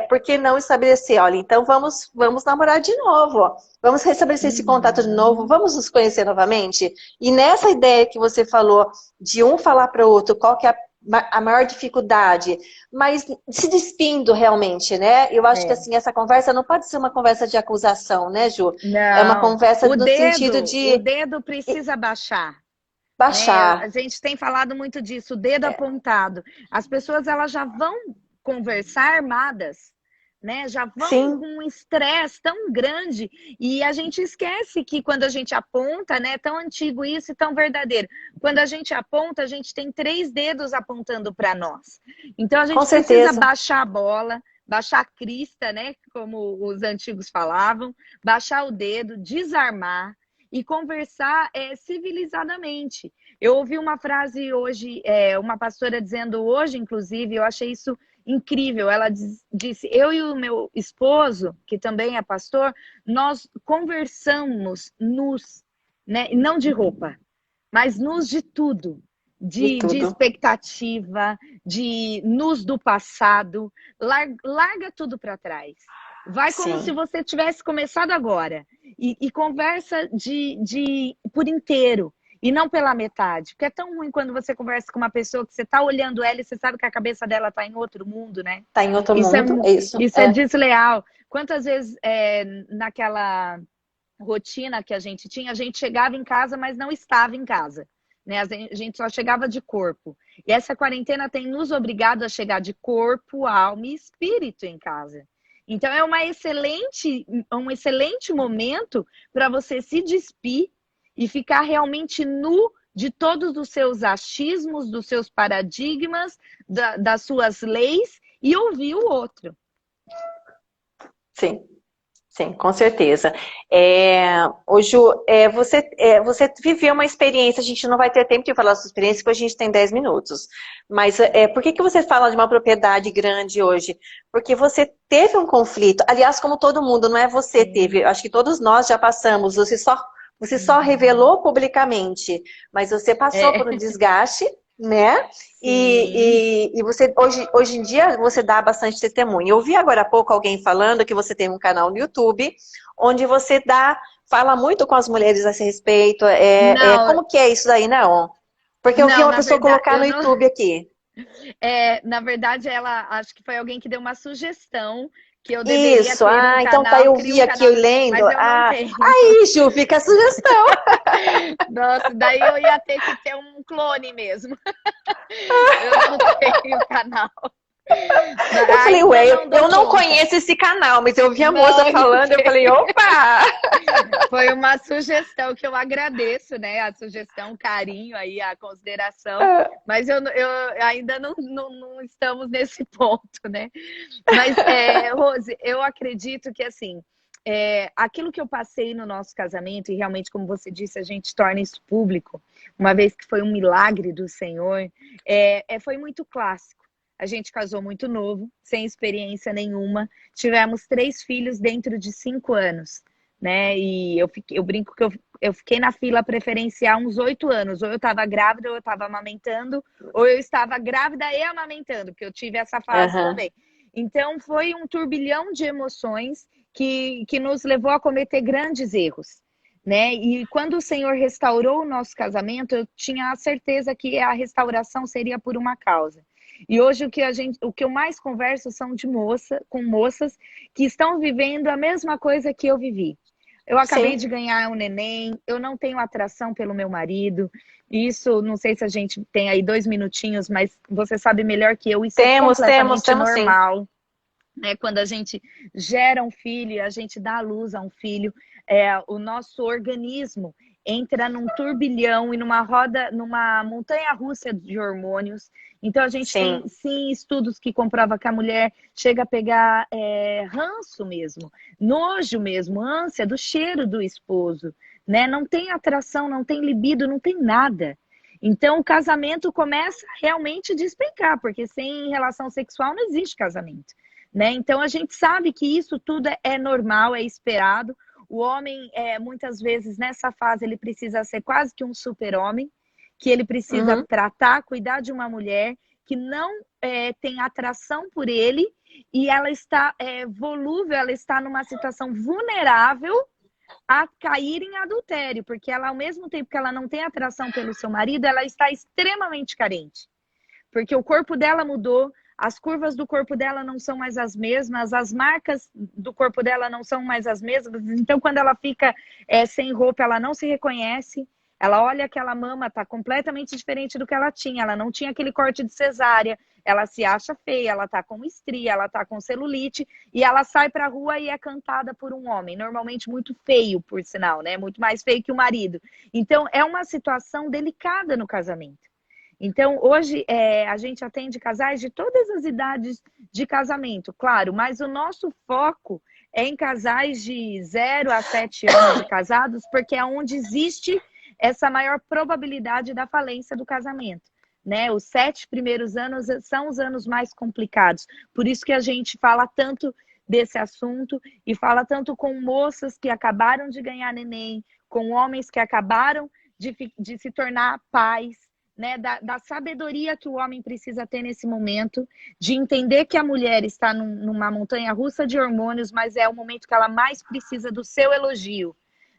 por que não estabelecer? Olha, então vamos namorar de novo, vamos restabelecer esse contato de novo, Uhum. vamos nos conhecer novamente. E nessa ideia que você falou, de um falar para o outro qual que é a maior dificuldade, mas se despindo realmente, né? Eu acho que É. assim, essa conversa não pode ser uma conversa de acusação, né, Ju? É uma Não, conversa no sentido o de dedo precisa baixar, né? A baixar. gente tem falado muito disso, o dedo apontado. As pessoas elas já vão conversar armadas, né? Já vão Sim, com um estresse tão grande e a gente esquece que quando a gente aponta, né? Tão antigo isso e tão verdadeiro. Quando a gente aponta, a gente tem três dedos apontando para nós. Então a com gente precisa certeza. baixar a bola, baixar a crista, né? Como os antigos falavam, baixar o dedo, desarmar e conversar civilizadamente. Eu ouvi uma frase hoje, uma pastora dizendo hoje, inclusive, eu achei isso incrível. Ela disse: eu e o meu esposo, que também é pastor, nós conversamos nus, né? Não de roupa, mas nus de tudo. De De tudo. expectativa, de nus do passado. Larga tudo para trás. Vai como se Sim, você tivesse começado agora. E conversa por inteiro. E não pela metade. Porque é tão ruim quando você conversa com uma pessoa que você está olhando ela e você sabe que a cabeça dela está em outro mundo, né? tá em outro Isso é, mundo, é isso? isso é desleal. Quantas vezes naquela rotina que a gente tinha, a gente chegava em casa, mas não estava em casa. Né? A gente só chegava de corpo. E essa quarentena tem nos obrigado a chegar de corpo, alma e espírito em casa. Então é um excelente momento para você se despir e ficar realmente nu de todos os seus achismos, dos seus paradigmas, das suas leis e ouvir o outro. Sim, sim, com certeza. Ô Ju, você viveu uma experiência, a gente não vai ter tempo de falar da sua experiência, porque a gente tem 10 minutos. Mas por que você fala de uma propriedade grande hoje? Porque você teve um conflito, aliás, como todo mundo, não é você teve, Sim. acho que todos nós já passamos, você só Uhum. revelou publicamente, mas você passou É, por um desgaste, né? sim. E você hoje em dia você dá bastante testemunho. Eu vi agora há pouco alguém falando que você tem um canal no YouTube onde você fala muito com as mulheres a esse respeito. Não, Como que é isso daí, não? Porque eu vi não, uma na pessoa verdade, colocar no YouTube aqui. na verdade, ela acho que foi alguém que deu uma sugestão que eu deveria Isso, ter um então tá, canal, eu crie vi um aqui canal, eu lendo. mas eu não Ah, tenho. aí, Ju, fica a sugestão. Nossa, daí eu ia ter que ter um clone mesmo. Eu não tenho canal. Eu falei, Ainda ué, eu, não dou eu não conta. conheço esse canal, mas eu vi a moça Não, não falando, eu falei, tem. opa! Foi uma sugestão que eu agradeço, né? A sugestão, o carinho aí, a consideração, mas eu ainda não estamos nesse ponto, né? Mas, Rose, eu acredito que assim, aquilo que eu passei no nosso casamento, e realmente, como você disse, a gente torna isso público, uma vez que foi um milagre do Senhor, foi muito clássico. A gente casou muito novo, sem experiência nenhuma. Tivemos 3 filhos dentro de 5 anos, né? E eu brinco que eu fiquei na fila preferencial uns 8 anos. Ou eu estava grávida, ou eu estava amamentando, ou eu estava grávida e amamentando, porque eu tive essa fase Aham. também. Então, foi um turbilhão de emoções que nos levou a cometer grandes erros. Né? E quando o Senhor restaurou o nosso casamento, eu tinha a certeza que a restauração seria por uma causa. E hoje o que eu mais converso são com moças que estão vivendo a mesma coisa que eu vivi. Eu acabei de Sim. ganhar um neném, eu não tenho atração pelo meu marido. Isso, não sei se a gente tem aí 2 minutinhos, mas você sabe melhor que eu, isso é completamente Temos sim. normal, né? Quando a gente gera um filho, a gente dá à luz a um filho, o nosso organismo entra num turbilhão e numa roda, numa montanha-russa de hormônios. Então a gente tem Sim. sim estudos que comprovam que a mulher chega a pegar ranço mesmo, nojo mesmo, ânsia do cheiro do esposo, né? Não tem atração, não tem libido, não tem nada. Então o casamento começa realmente a despencar, porque sem relação sexual não existe casamento. Né? Então a gente sabe que isso tudo é normal, é esperado. O homem, muitas vezes, nessa fase, ele precisa ser quase que um super-homem, que ele precisa Uhum. tratar, cuidar de uma mulher que não tem atração por ele e ela está volúvel, ela está numa situação vulnerável a cair em adultério, porque ela, ao mesmo tempo que ela não tem atração pelo seu marido, ela está extremamente carente. Porque o corpo dela mudou, as curvas do corpo dela não são mais as mesmas, as marcas do corpo dela não são mais as mesmas. Então, quando ela fica sem roupa, ela não se reconhece. Ela olha aquela mama, tá completamente diferente do que ela tinha. Ela não tinha aquele corte de cesárea. Ela se acha feia, ela tá com estria, ela tá com celulite. E ela sai pra rua e é cantada por um homem. Normalmente muito feio, por sinal, né? Muito mais feio que o marido. Então, é uma situação delicada no casamento. Então, hoje a gente atende casais de todas as idades de casamento, claro, mas o nosso foco é em casais de 0 a 7 anos de casados, porque é onde existe essa maior probabilidade da falência do casamento. Né? Os 7 primeiros anos são os anos mais complicados. Por isso que a gente fala tanto desse assunto e fala tanto com moças que acabaram de ganhar neném, com homens que acabaram de se tornar pais, né, da sabedoria que o homem precisa ter nesse momento, de entender que a mulher está numa montanha russa de hormônios, mas é o momento que ela mais precisa do seu elogio,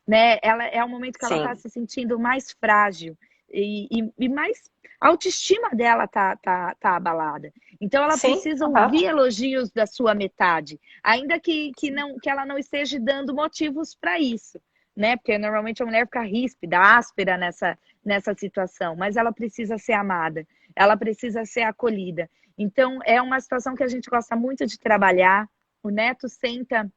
né? É o momento que ela está Sim. se sentindo mais frágil e mais a autoestima dela tá abalada. Então ela Sim. precisa Uhum. ouvir elogios da sua metade, ainda que ela não esteja dando motivos para isso, né? Porque normalmente a mulher fica ríspida, áspera nessa situação, mas ela precisa ser amada, ela precisa ser acolhida. Então, é uma situação que a gente gosta muito de trabalhar. O Neto senta,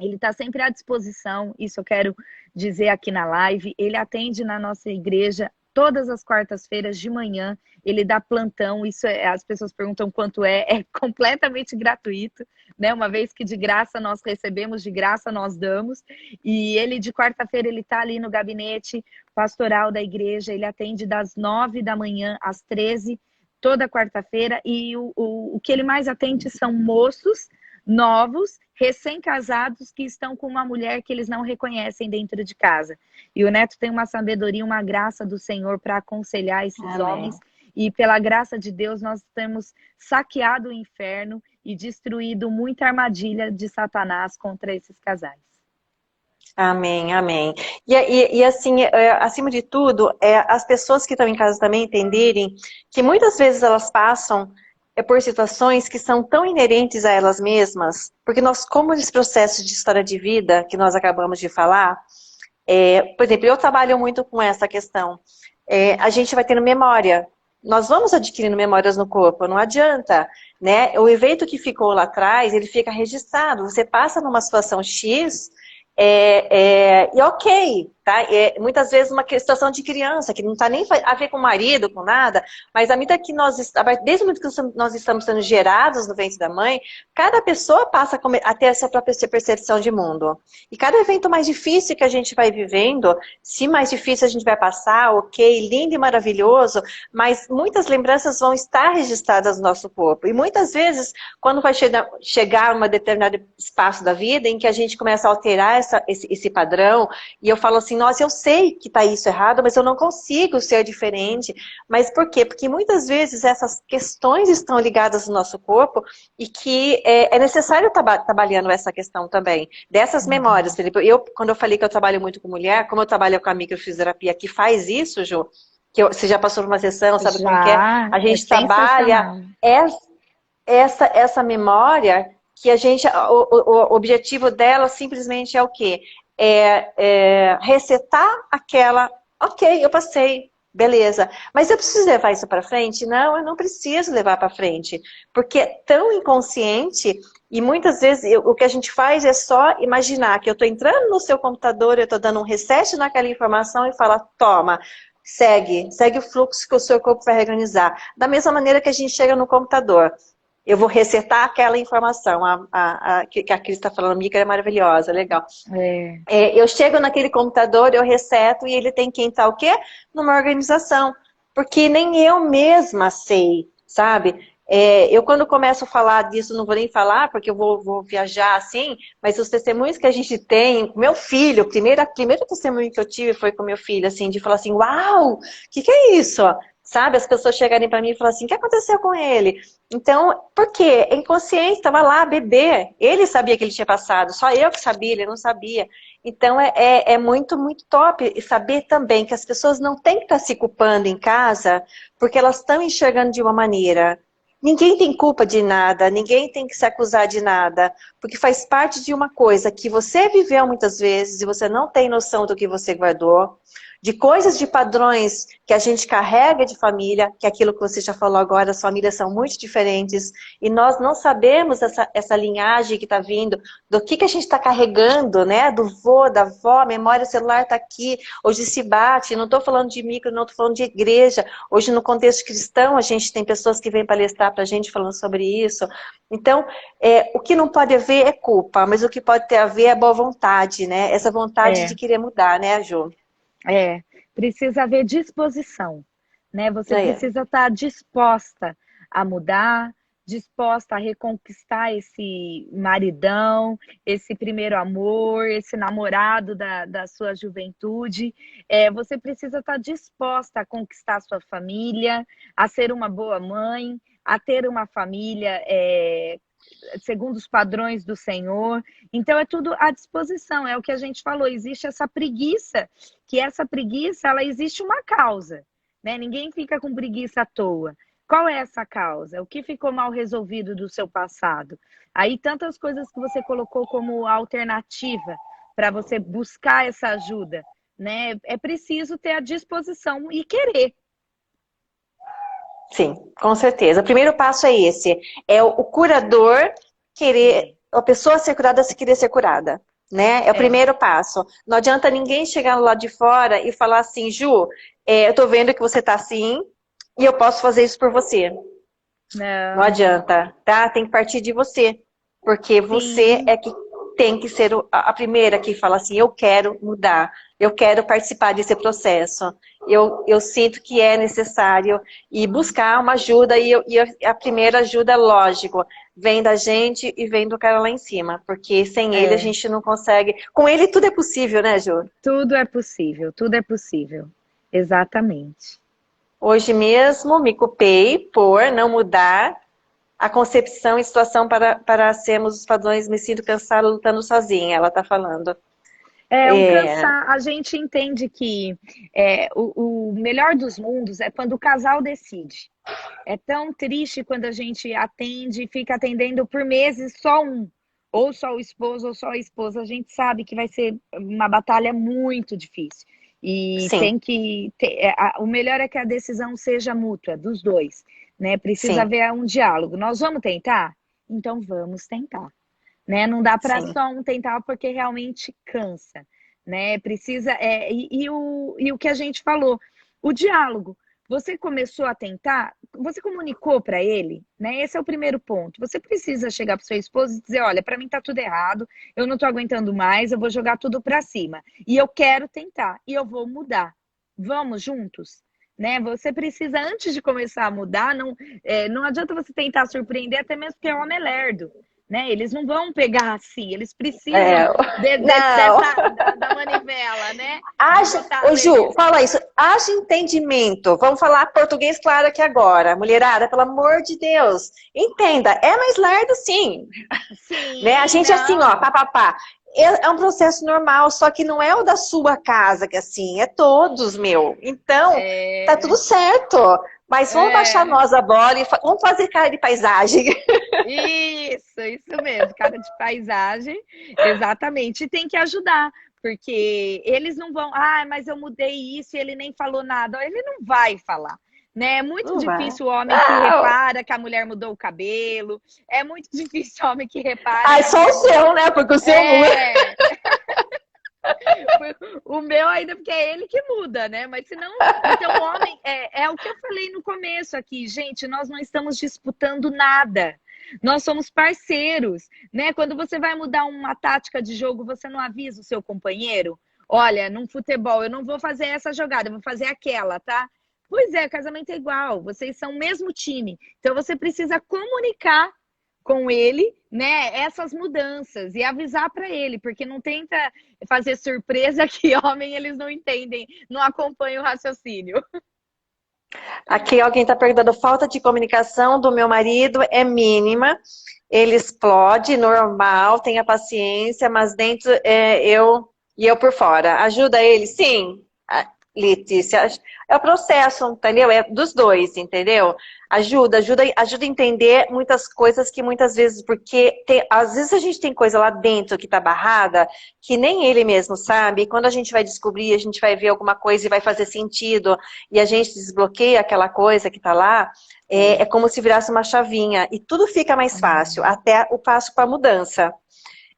ele está sempre à disposição, isso eu quero dizer aqui na live. Ele atende na nossa igreja todas as quartas-feiras de manhã, ele dá plantão, isso as pessoas perguntam quanto é completamente gratuito, né? Uma vez que de graça nós recebemos, de graça nós damos. E ele, de quarta-feira, ele está ali no gabinete pastoral da igreja, ele atende das 9 da manhã às 13, toda quarta-feira, e o que ele mais atende são moços novos, recém-casados, que estão com uma mulher que eles não reconhecem dentro de casa. E o Neto tem uma sabedoria, uma graça do Senhor para aconselhar esses homens. Amém. E pela graça de Deus, nós temos saqueado o inferno e destruído muita armadilha de Satanás contra esses casais. Amém, amém. E assim, acima de tudo, as pessoas que estão em casa também entenderem que muitas vezes elas passam por situações que são tão inerentes a elas mesmas, porque nós, como esse processo de história de vida que nós acabamos de falar, por exemplo, eu trabalho muito com essa questão. A gente vai tendo memória. Nós vamos adquirindo memórias no corpo, não adianta, né? O evento que ficou lá atrás, ele fica registrado. Você passa numa situação X, e ok, tá? Muitas vezes uma situação de criança, que não está nem a ver com o marido, com nada, mas à medida que desde o momento que nós estamos sendo gerados no ventre da mãe, cada pessoa passa a ter essa própria percepção de mundo. E cada evento mais difícil que a gente vai vivendo, se mais difícil a gente vai passar, ok, lindo e maravilhoso, mas muitas lembranças vão estar registradas no nosso corpo. E muitas vezes, quando vai chegar um determinado espaço da vida em que a gente começa a alterar esse padrão, e eu falo assim, nossa, eu sei que tá isso errado, mas eu não consigo ser diferente. Mas por quê? Porque muitas vezes essas questões estão ligadas no nosso corpo e que é necessário trabalhando essa questão também, dessas memórias. Por exemplo, quando eu falei que eu trabalho muito com mulher, como eu trabalho com a microfisioterapia que faz isso, Ju, você já passou por uma sessão, sabe como que é? Já, A é gente trabalha sensacional. essa memória que a gente, o objetivo dela simplesmente é o quê? Resetar aquela, ok, eu passei, beleza, mas eu preciso levar isso para frente? Não, eu não preciso levar para frente, porque é tão inconsciente e muitas vezes o que a gente faz é só imaginar que eu estou entrando no seu computador, eu estou dando um reset naquela informação e fala, toma, segue o fluxo que o seu corpo vai reorganizar. Da mesma maneira que a gente chega no computador. Eu vou resetar aquela informação. Que a Cris está falando, a Mica é maravilhosa, legal. É, Eu chego naquele computador, eu reseto e ele tem que entrar o quê? Numa organização. Porque nem eu mesma sei, sabe? Eu quando começo a falar disso, não vou nem falar, porque eu vou viajar assim, mas os testemunhos que a gente tem, meu filho, a primeira testemunho que eu tive foi com meu filho, assim, de falar assim, uau, o que é isso? Sabe? As pessoas chegarem para mim e falar assim, o que aconteceu com ele? Então, por quê? É inconsciente, estava lá, bebê. Ele sabia que ele tinha passado, só eu que sabia, ele não sabia. Então, é muito, muito top saber também que as pessoas não têm que estar se culpando em casa porque elas estão enxergando de uma maneira. Ninguém tem culpa de nada, ninguém tem que se acusar de nada, porque faz parte de uma coisa que você viveu muitas vezes e você não tem noção do que você guardou, de coisas, de padrões que a gente carrega de família, que é aquilo que você já falou agora, as famílias são muito diferentes, e nós não sabemos essa linhagem que está vindo, do que a gente está carregando, né? Do vô, da avó, a memória celular está aqui, hoje se bate, não estou falando de micro, não estou falando de igreja, hoje no contexto cristão a gente tem pessoas que vêm palestrar para a gente falando sobre isso. Então, o que não pode haver é culpa, mas o que pode ter a ver é boa vontade, né? Essa vontade de é, querer mudar, né, Ju? precisa haver disposição, né? Você É. precisa estar disposta a mudar, disposta a reconquistar esse maridão, esse primeiro amor, esse namorado da sua juventude. Você precisa estar disposta a conquistar a sua família, a ser uma boa mãe, a ter uma família segundo os padrões do Senhor. Então é tudo à disposição, é o que a gente falou, existe essa preguiça, que essa preguiça, ela existe uma causa, né? Ninguém fica com preguiça à toa. Qual é essa causa? O que ficou mal resolvido do seu passado? Aí tantas coisas que você colocou como alternativa para você buscar essa ajuda, né? É preciso ter a disposição e querer. Sim, com certeza. O primeiro passo é esse. É o curador querer, a pessoa ser curada se querer ser curada. Né? É o É, primeiro passo. Não adianta ninguém chegar lá de fora e falar assim, Ju, eu tô vendo que você tá assim e eu posso fazer isso por você. Não não, adianta, tá? Tem que partir de você. Porque você sim, é que tem que ser a primeira que fala assim, eu quero mudar, eu quero participar desse processo. Eu sinto que é necessário e buscar uma ajuda, e a primeira ajuda, lógico, vem da gente e vem do cara lá em cima, porque sem ele a é. gente não consegue. Com ele tudo é possível, né, Ju? Tudo é possível, tudo é possível. Exatamente. Hoje mesmo me culpei por não mudar a concepção e situação para sermos os padrões, me sinto cansada lutando sozinha, ela está falando. Um É, cansar, a gente entende que o melhor dos mundos é quando o casal decide. É tão triste quando a gente atende e fica atendendo por meses só um, ou só o esposo ou só a esposa. A gente sabe que vai ser uma batalha muito difícil. E sim, tem que ter, o melhor é que a decisão seja mútua, dos dois, né? Precisa sim, haver um diálogo. Nós vamos tentar? Então vamos tentar, né? Não dá para sim. só um tentar porque realmente cansa, né? Precisa e o que a gente falou, o diálogo. Você começou a tentar, você comunicou para ele, né? Esse é o primeiro ponto. Você precisa chegar para sua esposa e dizer, olha, para mim tá tudo errado, eu não tô aguentando mais, eu vou jogar tudo para cima e eu quero tentar e eu vou mudar. Vamos juntos? Né? Você precisa, antes de começar a mudar, não adianta você tentar surpreender, até mesmo porque é homem é lerdo, né? Eles não vão pegar assim, eles precisam É, não, da manivela, né? De haja, botar ô Ju, leve. fala isso, haja entendimento, vamos falar português claro aqui agora, mulherada, pelo amor de Deus, entenda, é mais lerdo sim, né, a Sim, gente é assim, ó, não. pá, pá, pá. é um processo normal, só que não é o da sua casa, que assim, é todos, meu. Então, tá tudo É, certo. Mas vamos baixar é, nós a bola e vamos fazer cara de paisagem. isso mesmo, cara de paisagem, exatamente. E tem que ajudar, porque eles não vão, ah, mas eu mudei isso e ele nem falou nada. Ele não vai falar. Né? É muito Não vai. difícil o homem que Não. repara que a mulher mudou o cabelo. É muito difícil o homem que repara Ah, é que a só o mulher mudou. seu, né? Porque o seu muda. É, o meu ainda porque é ele que muda, né? Mas se não, então o homem é o que eu falei no começo aqui, gente, nós não estamos disputando nada. Nós somos parceiros, né? Quando você vai mudar uma tática de jogo, você não avisa o seu companheiro? Olha, num futebol, eu não vou fazer essa jogada, eu vou fazer aquela, tá? Pois é, casamento é igual, vocês são o mesmo time. Então você precisa comunicar com ele, né, essas mudanças e avisar para ele, porque não tenta fazer surpresa que homem eles não entendem, não acompanham o raciocínio. Aqui alguém está perguntando, falta de comunicação do meu marido é mínima, ele explode, normal, tenha paciência, mas dentro eu e eu por fora. Ajuda ele? Sim, Letícia. É o processo, entendeu? É dos dois, entendeu? Ajuda a entender muitas coisas que muitas vezes, porque às vezes a gente tem coisa lá dentro que tá barrada, que nem ele mesmo sabe, e quando a gente vai descobrir, a gente vai ver alguma coisa e vai fazer sentido, e a gente desbloqueia aquela coisa que tá lá, é como se virasse uma chavinha, e tudo fica mais fácil, até o passo para a mudança.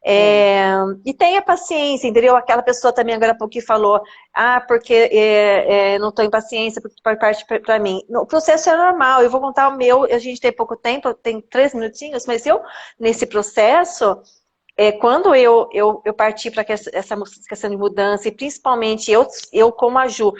É. E tenha paciência, entendeu? Aquela pessoa também agora há pouco que falou, porque não estou em paciência, porque parte para mim. O processo é normal, eu vou contar o meu, a gente tem pouco tempo, tem 3 minutinhos, mas eu, nesse processo, quando eu parti para essa questão de mudança, e principalmente eu como a Ju,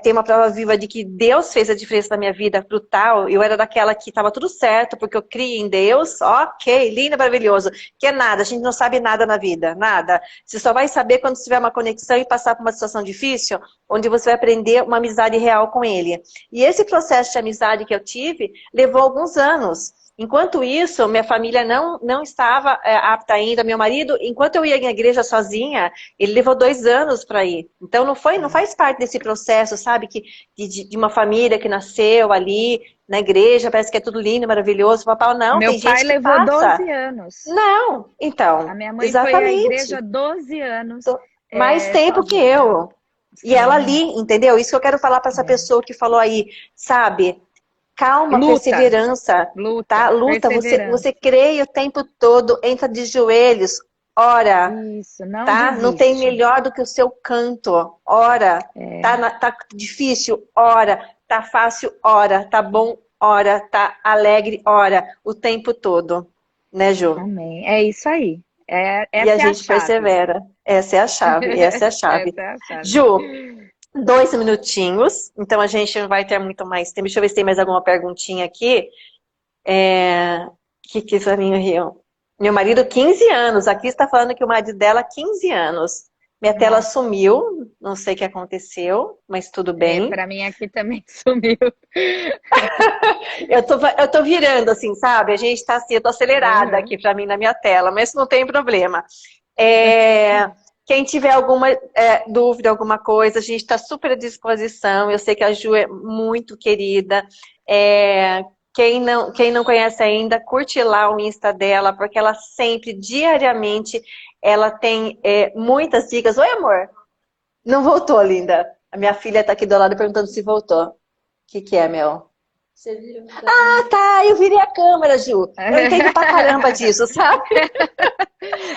tem uma prova viva de que Deus fez a diferença na minha vida brutal, eu era daquela que estava tudo certo, porque eu criei em Deus, ok, lindo, maravilhoso, que é nada, a gente não sabe nada na vida, nada. Você só vai saber quando tiver uma conexão e passar por uma situação difícil, onde você vai aprender uma amizade real com Ele. E esse processo de amizade que eu tive, levou alguns anos. Enquanto isso, minha família não estava apta ainda. Meu marido, enquanto eu ia à igreja sozinha, ele levou 2 anos para ir. Então não faz parte desse processo, sabe? De uma família que nasceu ali na igreja, parece que é tudo lindo, maravilhoso. Papai, não, Meu tem pai gente que levou passa. 12 anos. Não, A então, minha mãe foi à igreja exatamente. 12 anos Mais tempo que sozinha. eu. E ela Sim. ali, entendeu? Isso que eu quero falar para essa É. pessoa que falou aí, sabe? Calma, Luta, perseverança, tá? luta, Luta, você perseverança. creia o tempo todo, entra de joelhos, ora, Isso, não tá? Não tem desiste. melhor do que o seu canto, ora, É, tá difícil, ora, tá fácil, ora, tá bom, ora, tá alegre, ora, o tempo todo, né, Ju? amém. É isso aí. E a Essa é a gente chave. persevera. Essa é a chave, essa é a chave. Essa é a chave. Ju, 2 minutinhos, então a gente não vai ter muito mais tempo. Deixa eu ver se tem mais alguma perguntinha aqui. Que isso é meu marido, 15 anos. Aqui está falando que o marido dela, 15 anos. Minha tela Nossa, sumiu, não sei o que aconteceu, mas tudo bem. para mim aqui também sumiu. Eu tô virando assim, sabe? A gente tá assim, eu tô acelerada Uhum. aqui para mim na minha tela, mas não tem problema. É, quem tiver alguma dúvida, alguma coisa, a gente está super à disposição. Eu sei que a Ju é muito querida. É, quem não conhece ainda, curte lá o Insta dela, porque ela sempre, diariamente, ela tem muitas dicas. Oi, amor. Não voltou, linda. A minha filha está aqui do lado perguntando se voltou. O que é, Mel? Você virou Ah, tá, eu virei a câmera, Ju. Eu entendo pra caramba disso, sabe?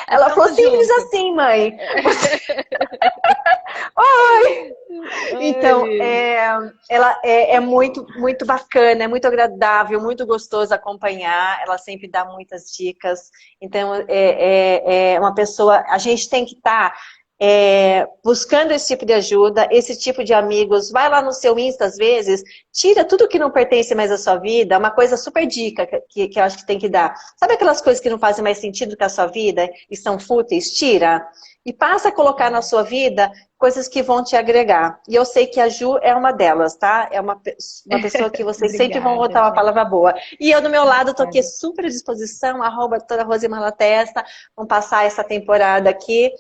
Ela falou Tamo simples junto. assim, mãe. Oi! Então, Oi. ela é muito, muito bacana, é muito agradável, muito gostoso acompanhar. Ela sempre dá muitas dicas. Então, é uma pessoa. A gente tem que estar buscando esse tipo de ajuda, esse tipo de amigos. Vai lá no seu Insta, às vezes, tira tudo que não pertence mais à sua vida, uma coisa super dica que eu acho que tem que dar. Sabe aquelas coisas que não fazem mais sentido com a sua vida e são fúteis? Tira. E passa a colocar na sua vida coisas que vão te agregar. E eu sei que a Ju é uma delas, tá? É uma pessoa que vocês sempre vão Obrigada, botar uma gente. palavra boa. E eu, do meu lado, estou aqui Olha. super à disposição, @doutora Rosemar Latesta. Vamos passar essa temporada aqui.